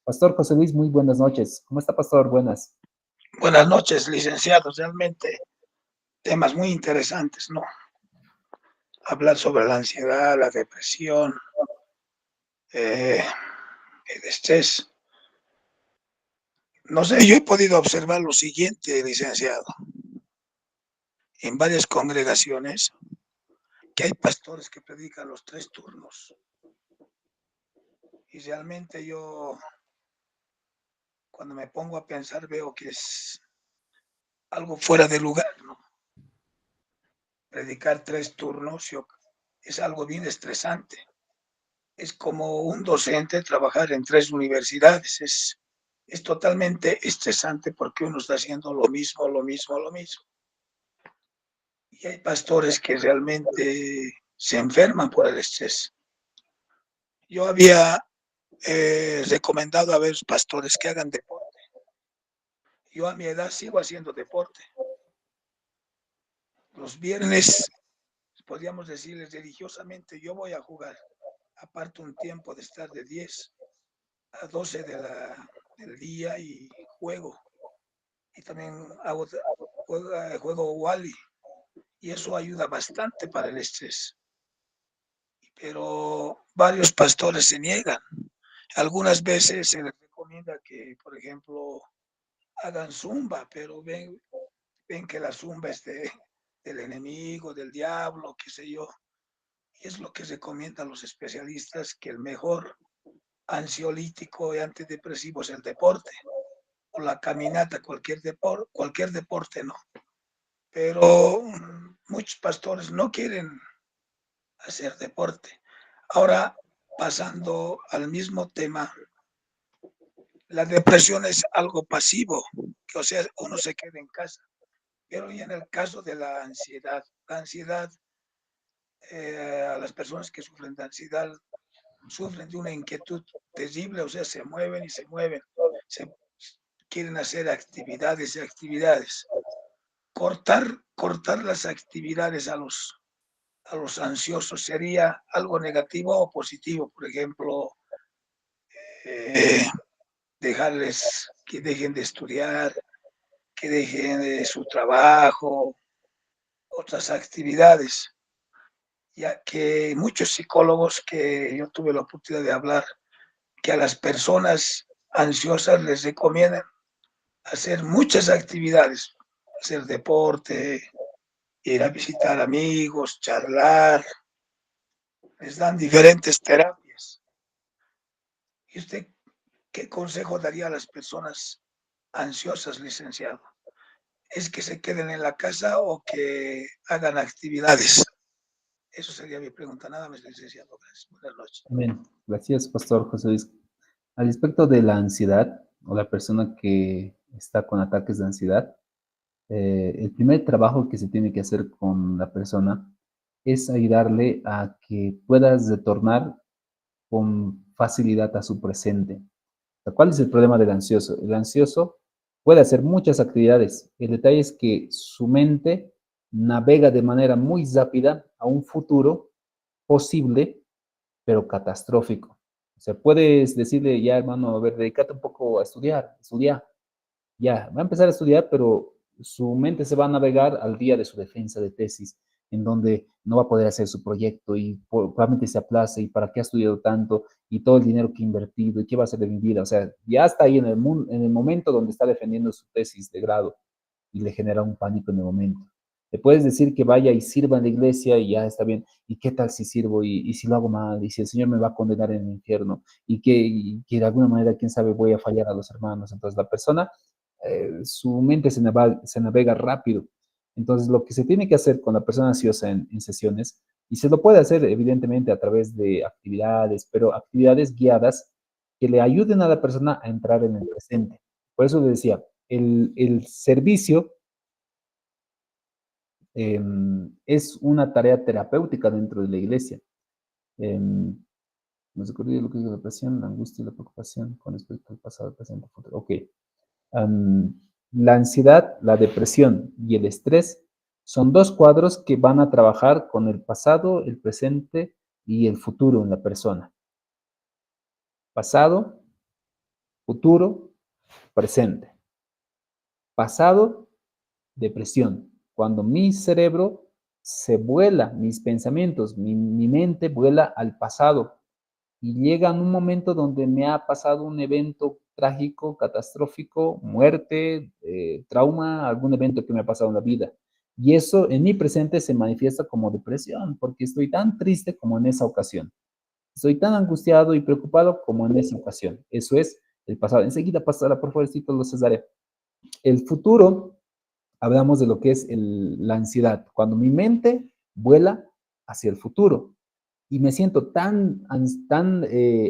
Pastor José Luis, muy buenas noches. ¿Cómo está, Pastor? Buenas. Buenas noches, licenciados. Realmente temas muy interesantes, ¿no? Hablar sobre la ansiedad, la depresión, el estrés. No sé, yo he podido observar lo siguiente, licenciado, en varias congregaciones, que hay pastores que predican los 3 turnos. Y realmente yo, cuando me pongo a pensar, veo que es algo fuera de lugar, ¿no? Predicar 3 turnos es algo bien estresante. Es como un docente trabajar en 3 universidades. Es totalmente estresante porque uno está haciendo lo mismo, lo mismo, lo mismo. Y hay pastores que realmente se enferman por el estrés. Yo había recomendado a ver pastores que hagan deporte. Yo a mi edad sigo haciendo deporte. Los viernes, podríamos decirles religiosamente, yo voy a jugar. Aparto un tiempo de estar de 10 a 12 del día y juego. Y también juego Wally. Y eso ayuda bastante para el estrés. Pero varios pastores se niegan. Algunas veces se les recomienda que, por ejemplo, hagan zumba, pero ven que la zumba es del enemigo, del diablo, qué sé yo. Y es lo que recomiendan los especialistas, que el mejor ansiolítico y antidepresivo es el deporte, o la caminata, cualquier deporte, no. Pero muchos pastores no quieren hacer deporte. Ahora, pasando al mismo tema, la depresión es algo pasivo, que, o sea, uno se queda en casa. Pero y en el caso de la ansiedad, a las personas que sufren de ansiedad sufren de una inquietud terrible, o sea, se mueven y se mueven, se quieren hacer actividades y actividades. Cortar las actividades a los ansiosos sería algo negativo o positivo, por ejemplo, eh, dejarles que dejen de estudiar, que dejen de su trabajo, otras actividades, ya que muchos psicólogos que yo tuve la oportunidad de hablar, que a las personas ansiosas les recomiendan hacer muchas actividades, hacer deporte, ir a visitar amigos, charlar, les dan diferentes terapias. ¿Y usted qué consejo daría a las personas ansiosas, licenciado? ¿Es que se queden en la casa o que hagan actividades? Eso sería mi pregunta, nada más, licenciado. Gracias. Buenas noches. Bien, gracias, Pastor José Luis. Al respecto de la ansiedad o la persona que está con ataques de ansiedad, el primer trabajo que se tiene que hacer con la persona es ayudarle a que puedas retornar con facilidad a su presente. ¿Cuál es el problema del ansioso? El ansioso puede hacer muchas actividades. El detalle es que su mente navega de manera muy rápida a un futuro posible, pero catastrófico. O sea, puedes decirle, ya hermano, a ver, dedícate un poco a estudiar. Ya, va a empezar a estudiar, pero su mente se va a navegar al día de su defensa de tesis, en donde no va a poder hacer su proyecto y probablemente se aplace y para qué ha estudiado tanto y todo el dinero que ha invertido y qué va a hacer de mi vida. O sea, ya está ahí en el momento donde está defendiendo su tesis de grado y le genera un pánico en el momento. Le puedes decir que vaya y sirva en la iglesia y ya está bien. ¿Y qué tal si sirvo? ¿Y si lo hago mal? ¿Y si el Señor me va a condenar en el infierno? Y que de alguna manera, quién sabe, voy a fallar a los hermanos. Entonces la persona su mente se navega rápido. Entonces, lo que se tiene que hacer con la persona ansiosa en sesiones, y se lo puede hacer evidentemente a través de actividades, pero actividades guiadas que le ayuden a la persona a entrar en el presente. Por eso le decía, el servicio es una tarea terapéutica dentro de la iglesia. Nos recuerda lo que es la depresión, la angustia y la preocupación con respecto al pasado, el presente, el futuro. Ok. La ansiedad, la depresión y el estrés son dos cuadros que van a trabajar con el pasado, el presente y el futuro en la persona. Pasado, futuro, presente. Pasado, depresión. Cuando mi cerebro se vuela, mis pensamientos, mi mente vuela al pasado y llega en un momento donde me ha pasado un evento trágico, catastrófico, muerte, trauma, algún evento que me ha pasado en la vida. Y eso en mi presente se manifiesta como depresión, porque estoy tan triste como en esa ocasión. Estoy tan angustiado y preocupado como en esa ocasión. Eso es el pasado. Enseguida, pasará por favor, los Cesare. El futuro, hablamos de lo que es la ansiedad. Cuando mi mente vuela hacia el futuro y me siento tan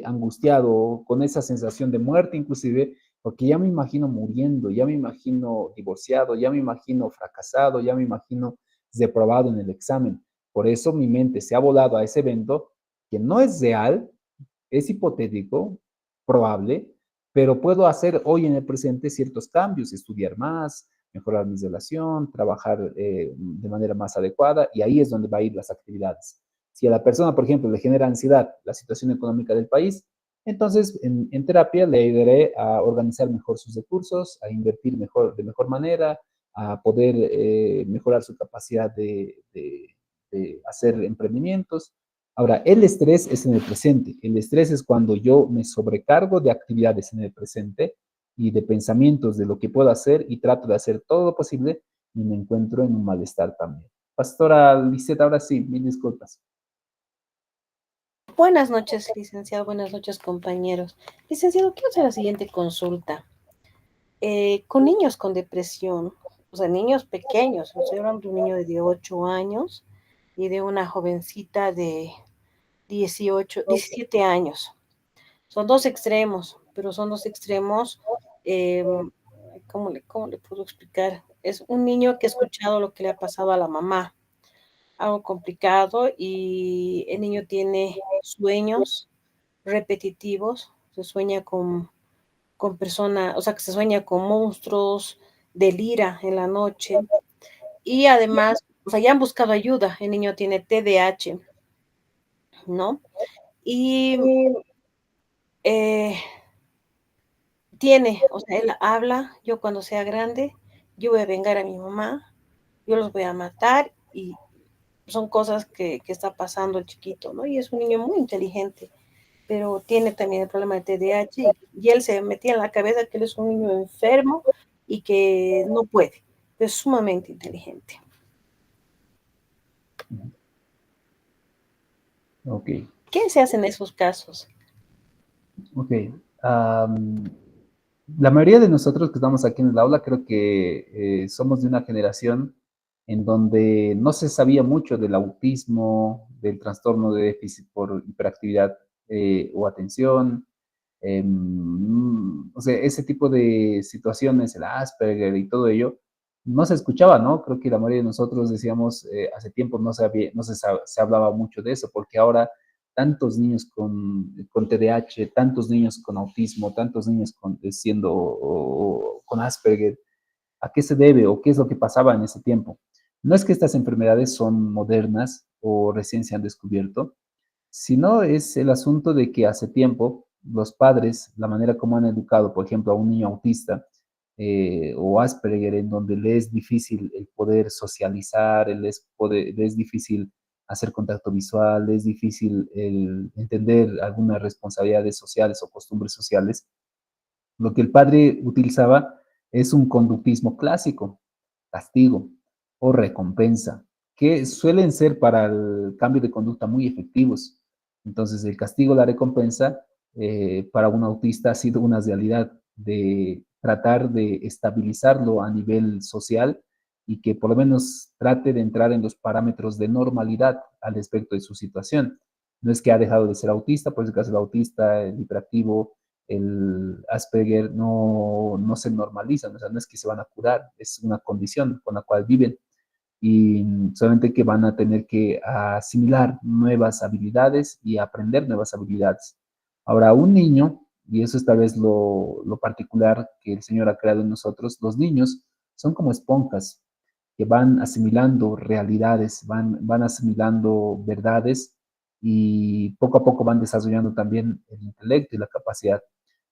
angustiado, con esa sensación de muerte inclusive, porque ya me imagino muriendo, ya me imagino divorciado, ya me imagino fracasado, ya me imagino reprobado en el examen. Por eso mi mente se ha volado a ese evento que no es real, es hipotético, probable, pero puedo hacer hoy en el presente ciertos cambios, estudiar más, mejorar mi relación, trabajar de manera más adecuada, y ahí es donde va a ir las actividades. Si a la persona, por ejemplo, le genera ansiedad la situación económica del país, entonces en terapia le ayudaré a organizar mejor sus recursos, a invertir mejor, de mejor manera, a poder mejorar su capacidad de hacer emprendimientos. Ahora, el estrés es en el presente. El estrés es cuando yo me sobrecargo de actividades en el presente y de pensamientos de lo que puedo hacer y trato de hacer todo lo posible y me encuentro en un malestar también. Pastora Lisette, ahora sí, mil disculpas. Buenas noches, licenciado. Buenas noches, compañeros. Licenciado, quiero hacer la siguiente consulta. Con niños con depresión, o sea, niños pequeños, estoy hablando de un niño de 8 años y de una jovencita de 17 años. Son dos extremos, pero son dos extremos, eh, cómo le puedo explicar? Es un niño que ha escuchado lo que le ha pasado a la mamá, algo complicado, y el niño tiene sueños repetitivos, se sueña con personas, o sea, que se sueña con monstruos, delira en la noche, y además, o sea, ya han buscado ayuda, el niño tiene TDAH, ¿no? Y eh, o sea, él habla, yo cuando sea grande, yo voy a vengar a mi mamá, yo los voy a matar, y son cosas que está pasando el chiquito, ¿no? Y es un niño muy inteligente, pero tiene también el problema de TDAH, y él se metía en la cabeza que él es un niño enfermo y que no puede, es sumamente inteligente. Ok. ¿Qué se hace en esos casos? Ok. La mayoría de nosotros que estamos aquí en el aula creo que somos de una generación en donde no se sabía mucho del autismo, del trastorno de déficit por hiperactividad o atención, o sea, ese tipo de situaciones, el Asperger y todo ello, no se escuchaba, ¿no? Creo que la mayoría de nosotros decíamos, hace tiempo se hablaba mucho de eso, porque ahora tantos niños con TDAH, tantos niños con autismo, tantos niños con Asperger, ¿a qué se debe o qué es lo que pasaba en ese tiempo? No es que estas enfermedades son modernas o recién se han descubierto, sino es el asunto de que hace tiempo los padres, la manera como han educado, por ejemplo, a un niño autista o Asperger, en donde le es difícil el poder socializar, le es difícil hacer contacto visual, le es difícil el entender algunas responsabilidades sociales o costumbres sociales, lo que el padre utilizaba es un conductismo clásico, castigo o recompensa, que suelen ser para el cambio de conducta muy efectivos. Entonces, el castigo, la recompensa, para un autista ha sido una realidad de tratar de estabilizarlo a nivel social y que por lo menos trate de entrar en los parámetros de normalidad al respecto de su situación. No es que ha dejado de ser autista, por el caso del autista, el hiperactivo, el Asperger no se normalizan, o sea, no es que se van a curar, es una condición con la cual viven y solamente que van a tener que asimilar nuevas habilidades y aprender nuevas habilidades. Ahora, un niño, y eso es tal vez lo particular que el Señor ha creado en nosotros, los niños son como esponjas que van asimilando realidades, van asimilando verdades y poco a poco van desarrollando también el intelecto y la capacidad.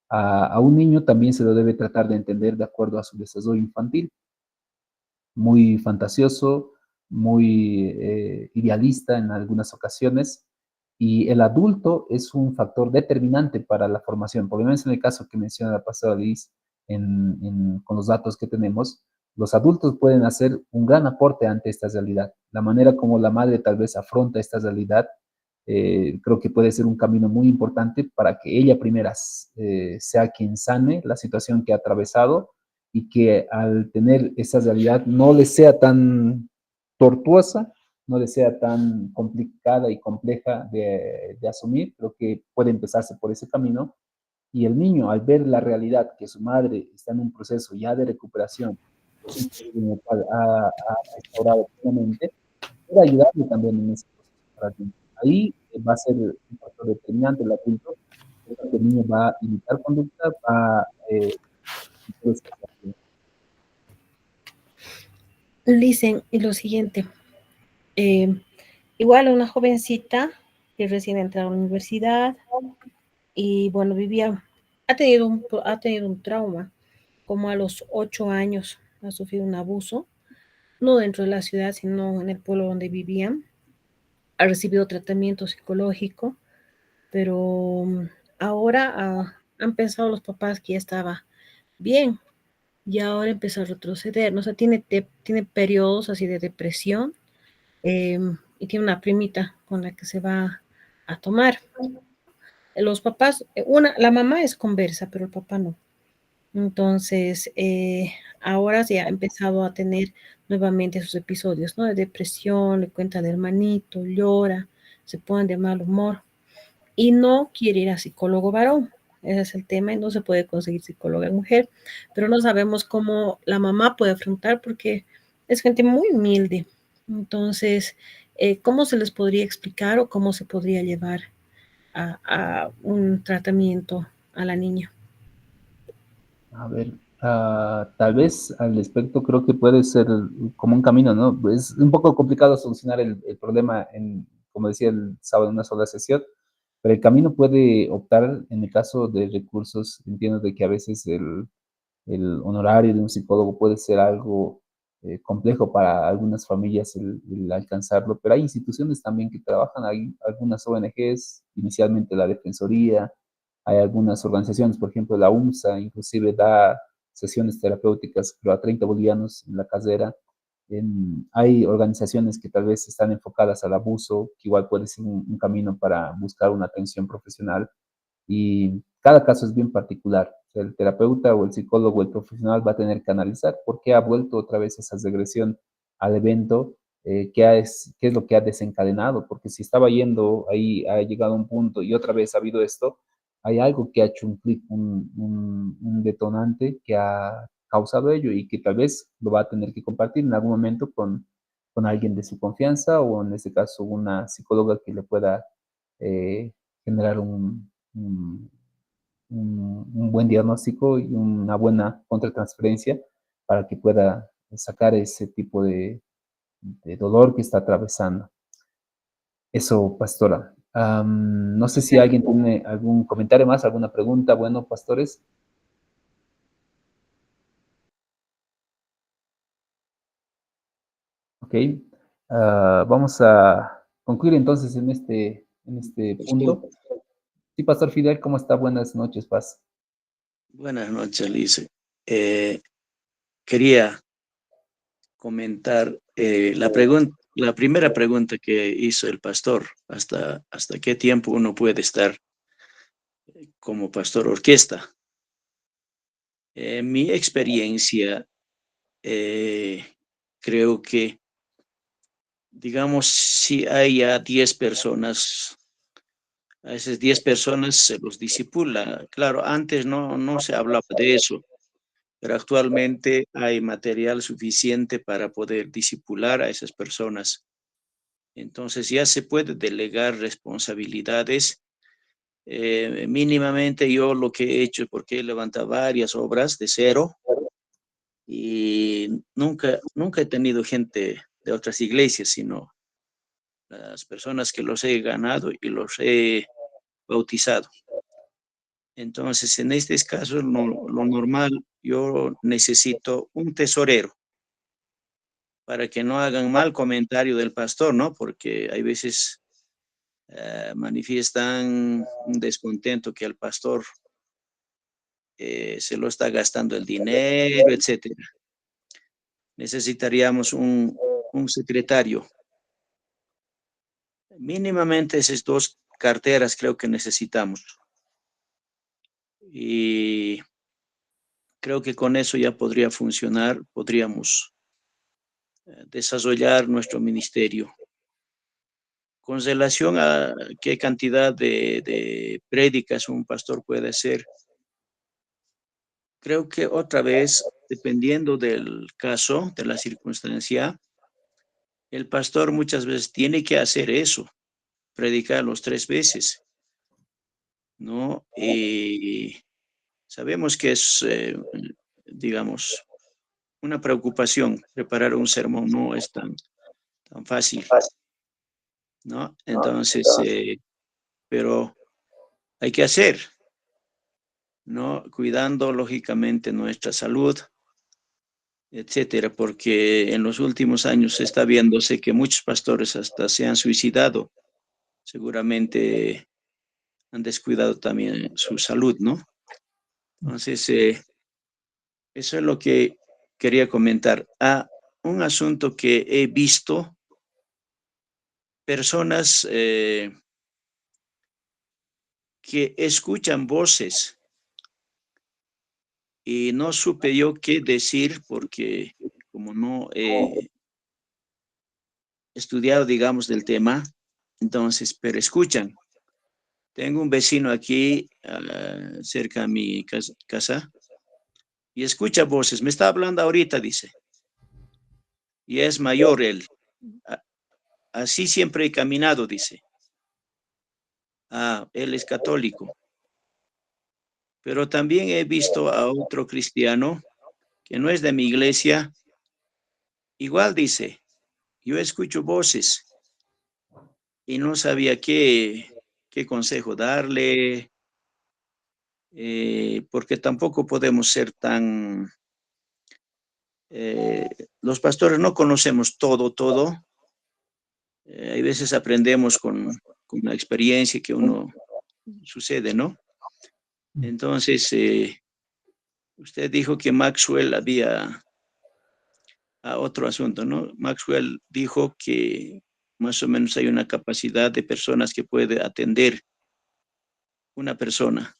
A un niño también se lo debe tratar de entender de acuerdo a su desarrollo infantil, muy fantasioso, muy idealista en algunas ocasiones, Y el adulto es un factor determinante para la formación, por lo menos en el caso que menciona la pastora Liz, con los datos que tenemos, los adultos pueden hacer un gran aporte ante esta realidad. La manera como la madre tal vez afronta esta realidad, creo que puede ser un camino muy importante para que ella primera sea quien sane la situación que ha atravesado y que al tener esa realidad no le sea tan tortuosa, no le sea tan complicada y compleja de asumir. Creo que puede empezarse por ese camino. Y el niño, al ver la realidad que su madre está en un proceso ya de recuperación, en el cual ha restaurado plenamente, puede ayudarle también en ese proceso. Ahí va a ser un factor determinante el adulto, que el niño va a imitar conducta, va a Dicen, y lo siguiente, eh, igual una jovencita que recién entró a la universidad y bueno, ha tenido un trauma, como a los 8 años ha sufrido un abuso, no dentro de la ciudad, sino en el pueblo donde vivían. Ha recibido tratamiento psicológico, pero ahora han pensado los papás que ya estaba bien y ahora empezó a retroceder, ¿no? O sea, tiene periodos así de depresión, y tiene una primita con la que se va a tomar. Los papás, la mamá es conversa, pero el papá no. Entonces, ahora se ha empezado a tener nuevamente sus episodios, ¿no? De depresión, le cuenta del hermanito, llora, se pone de mal humor y no quiere ir a psicólogo varón. Ese es el tema y no se puede conseguir psicóloga mujer, pero no sabemos cómo la mamá puede afrontar porque es gente muy humilde. Entonces, ¿cómo se les podría explicar o cómo se podría llevar a un tratamiento a la niña? A ver, tal vez al respecto creo que puede ser como un camino, ¿no? Es un poco complicado solucionar el problema como decía el sábado, en una sola sesión, pero el camino puede optar en el caso de recursos. Entiendo de que a veces el honorario de un psicólogo puede ser algo complejo para algunas familias el alcanzarlo, pero hay instituciones también que trabajan, hay algunas ONGs, inicialmente la Defensoría, hay algunas organizaciones, por ejemplo la UMSA, inclusive da sesiones terapéuticas, creo, a 30 bolivianos en la casera. Hay organizaciones que tal vez están enfocadas al abuso, que igual puede ser un camino para buscar una atención profesional, y cada caso es bien particular. O sea, el terapeuta o el psicólogo, el profesional va a tener que analizar por qué ha vuelto otra vez esa regresión al evento, qué es lo que ha desencadenado, porque si estaba yendo ahí, ha llegado a un punto y otra vez ha habido esto, hay algo que ha hecho un clic, un detonante que ha causado ello y que tal vez lo va a tener que compartir en algún momento con alguien de su confianza o en este caso una psicóloga que le pueda generar un, un buen diagnóstico y una buena contratransferencia para que pueda sacar ese tipo de dolor que está atravesando. Eso, pastora. No sé si alguien tiene algún comentario más, alguna pregunta. Bueno, pastores. Ok. Vamos a concluir entonces en este punto. Sí, Pastor Fidel, ¿cómo está? Buenas noches, paz. Buenas noches, Lice. Quería comentar la primera pregunta que hizo el pastor, hasta qué tiempo uno puede estar como pastor orquesta. Mi experiencia, creo que, digamos, si hay ya 10 personas, a esas 10 personas se los disipula. Claro, antes no se hablaba de eso, pero actualmente hay material suficiente para poder disipular a esas personas. Entonces ya se puede delegar responsabilidades. Mínimamente yo lo que he hecho, porque he levantado varias obras de cero y nunca he tenido gente de otras iglesias, sino las personas que los he ganado y los he bautizado. Entonces, en este caso, lo normal, yo necesito un tesorero para que no hagan mal comentario del pastor, ¿no? Porque hay veces manifiestan un descontento que el pastor se lo está gastando el dinero, etcétera. Necesitaríamos un secretario. Mínimamente esas 2 carteras creo que necesitamos. Y creo que con eso ya podría funcionar, podríamos desarrollar nuestro ministerio. Con relación a qué cantidad de prédicas un pastor puede hacer, creo que otra vez, dependiendo del caso, de la circunstancia, el pastor muchas veces tiene que hacer eso, predicar los 3 veces, ¿no? Y sabemos que es, digamos, una preocupación. Preparar un sermón no es tan fácil, ¿no? Entonces, pero hay que hacer, ¿no? Cuidando lógicamente nuestra salud, etcétera, porque en los últimos años se está viéndose que muchos pastores hasta se han suicidado. Seguramente han descuidado también su salud, ¿no? Entonces, eso es lo que quería comentar. Un asunto que he visto, personas que escuchan voces y no supe yo qué decir porque como no he estudiado, digamos, del tema, entonces, pero escuchan. Tengo un vecino aquí cerca de mi casa y escucha voces. Me está hablando ahorita, dice. Y es mayor él. Así siempre he caminado, dice. Él es católico. Pero también he visto a otro cristiano que no es de mi iglesia. Igual dice, yo escucho voces y no sabía qué consejo darle, porque tampoco podemos ser tan... los pastores no conocemos todo. Hay veces aprendemos con la experiencia que uno sucede, ¿no? Entonces, usted dijo que Maxwell había otro asunto, ¿no? Maxwell dijo que más o menos hay una capacidad de personas que puede atender una persona.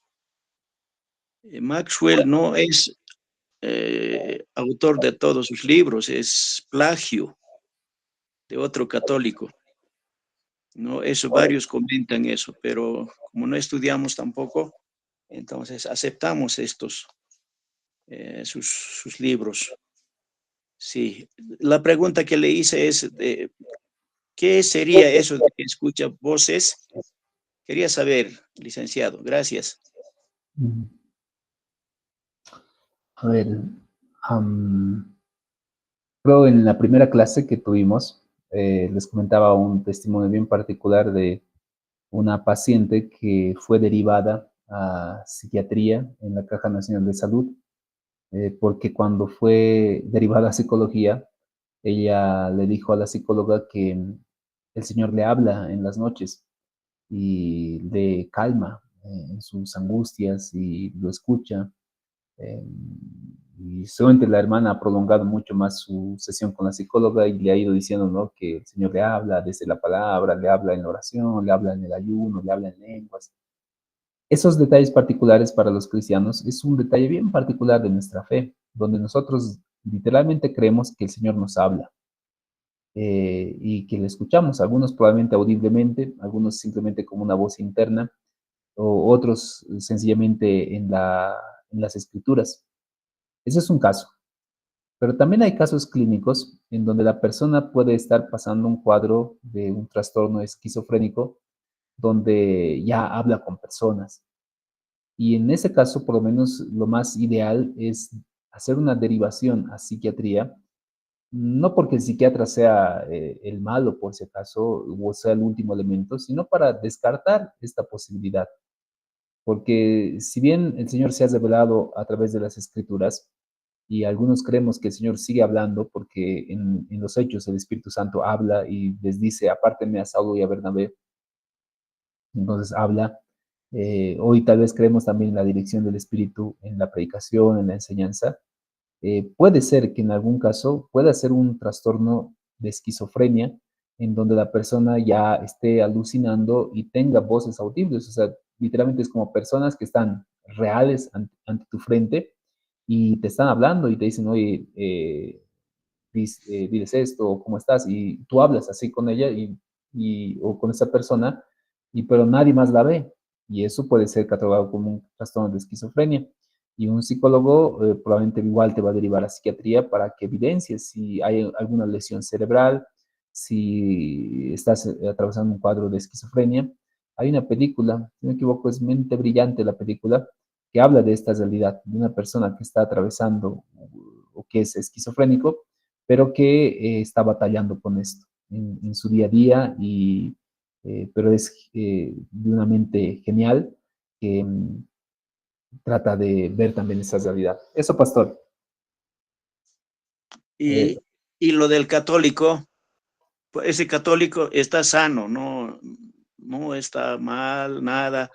Maxwell no es autor de todos sus libros, es plagio de otro católico, ¿no? Eso, varios comentan eso, pero como no estudiamos tampoco, entonces aceptamos sus libros. Sí, la pregunta que le hice es, ¿qué sería eso de que escucha voces? Quería saber, licenciado. Gracias. A ver, creo en la primera clase que tuvimos, les comentaba un testimonio bien particular de una paciente que fue derivada a psiquiatría en la Caja Nacional de Salud, porque cuando fue derivada a psicología, ella le dijo a la psicóloga que el Señor le habla en las noches y le calma en sus angustias y lo escucha. Eh, y seguramente la hermana ha prolongado mucho más su sesión con la psicóloga y le ha ido diciendo, ¿no?, que el Señor le habla desde la palabra, le habla en la oración, le habla en el ayuno, le habla en lenguas. Esos detalles particulares para los cristianos es un detalle bien particular de nuestra fe, donde nosotros literalmente creemos que el Señor nos habla y que le escuchamos, algunos probablemente audiblemente, algunos simplemente como una voz interna, o otros sencillamente en las escrituras. Ese es un caso. Pero también hay casos clínicos en donde la persona puede estar pasando un cuadro de un trastorno esquizofrénico donde ya habla con personas. Y en ese caso, por lo menos, lo más ideal es hacer una derivación a psiquiatría, no porque el psiquiatra sea el malo, por si acaso, o sea el último elemento, sino para descartar esta posibilidad. Porque si bien el Señor se ha revelado a través de las Escrituras, y algunos creemos que el Señor sigue hablando, porque en los Hechos el Espíritu Santo habla y les dice, apártenme a Saulo y a Bernabé, Entonces habla. Hoy tal vez creemos también en la dirección del Espíritu, en la predicación, en la enseñanza. Puede ser que en algún caso pueda ser un trastorno de esquizofrenia en donde la persona ya esté alucinando y tenga voces audibles. O sea, literalmente es como personas que están reales ante tu frente y te están hablando y te dicen, oye, diles esto, o cómo estás, y tú hablas así con ella o con esa persona, pero nadie más la ve. Y eso puede ser catalogado como un trastorno de esquizofrenia. Y un psicólogo probablemente igual te va a derivar a psiquiatría para que evidencies si hay alguna lesión cerebral, si estás atravesando un cuadro de esquizofrenia. Hay una película, si no me equivoco, es Mente Brillante la película, que habla de esta realidad, de una persona que está atravesando o que es esquizofrénico, pero que está batallando con esto en su día a día, pero es de una mente genial que trata de ver también esa realidad. Eso, pastor. Y, y lo del católico, pues ese católico está sano, no está mal, nada,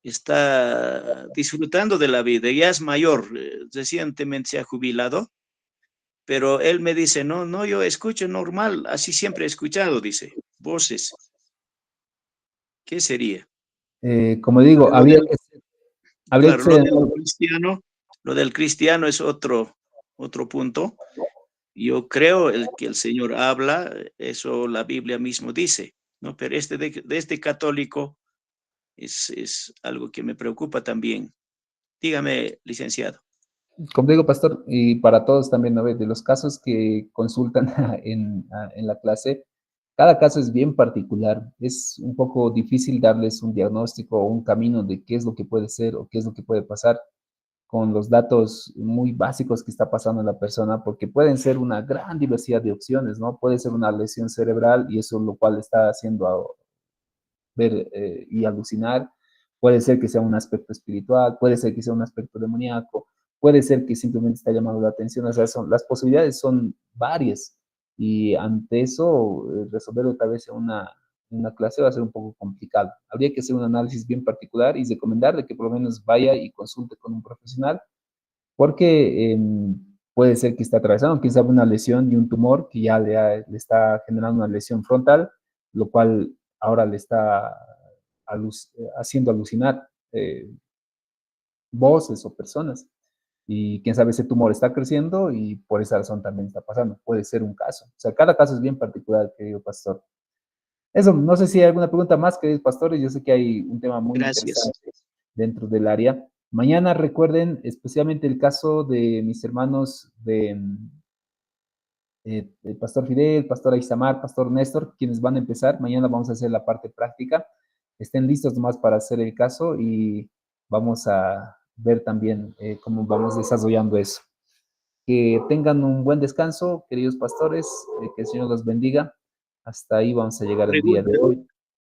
está disfrutando de la vida, ya es mayor, recientemente se ha jubilado, pero él me dice, no, yo escucho normal, así siempre he escuchado, dice, voces. ¿Qué sería? Como digo, Lo del, habría que claro, ser. lo del cristiano es otro punto. Yo creo que el Señor habla, eso la Biblia mismo dice, ¿no? Pero de este católico es algo que me preocupa también. Dígame, licenciado. Como digo, pastor, y para todos también, ¿no? De los casos que consultan en la clase, cada caso es bien particular. Es un poco difícil darles un diagnóstico o un camino de qué es lo que puede ser o qué es lo que puede pasar con los datos muy básicos que está pasando en la persona, porque pueden ser una gran diversidad de opciones, ¿no? Puede ser una lesión cerebral y eso lo cual está haciendo ver y alucinar. Puede ser que sea un aspecto espiritual, puede ser que sea un aspecto demoníaco, puede ser que simplemente está llamando la atención. O sea, las posibilidades son varias y ante eso resolverlo tal vez en una clase va a ser un poco complicado. Habría que hacer un análisis bien particular y recomendarle que por lo menos vaya y consulte con un profesional porque puede ser que esté atravesando quizá una lesión y un tumor que ya le está generando una lesión frontal, lo cual ahora le está haciendo alucinar voces o personas. Y quién sabe, ese tumor está creciendo y por esa razón también está pasando. Puede ser un caso. O sea, cada caso es bien particular, querido pastor. Eso, no sé si hay alguna pregunta más, queridos pastores. Yo sé que hay un tema muy Gracias. interesante dentro del área. Mañana recuerden especialmente el caso de mis hermanos el pastor Fidel, pastor Aisamar, pastor Néstor, quienes van a empezar. Mañana vamos a hacer la parte práctica. Estén listos nomás para hacer el caso y vamos a ver también cómo vamos desarrollando eso. Que tengan un buen descanso, queridos pastores, que el Señor los bendiga. Hasta ahí vamos a llegar el día Pregunta, de hoy.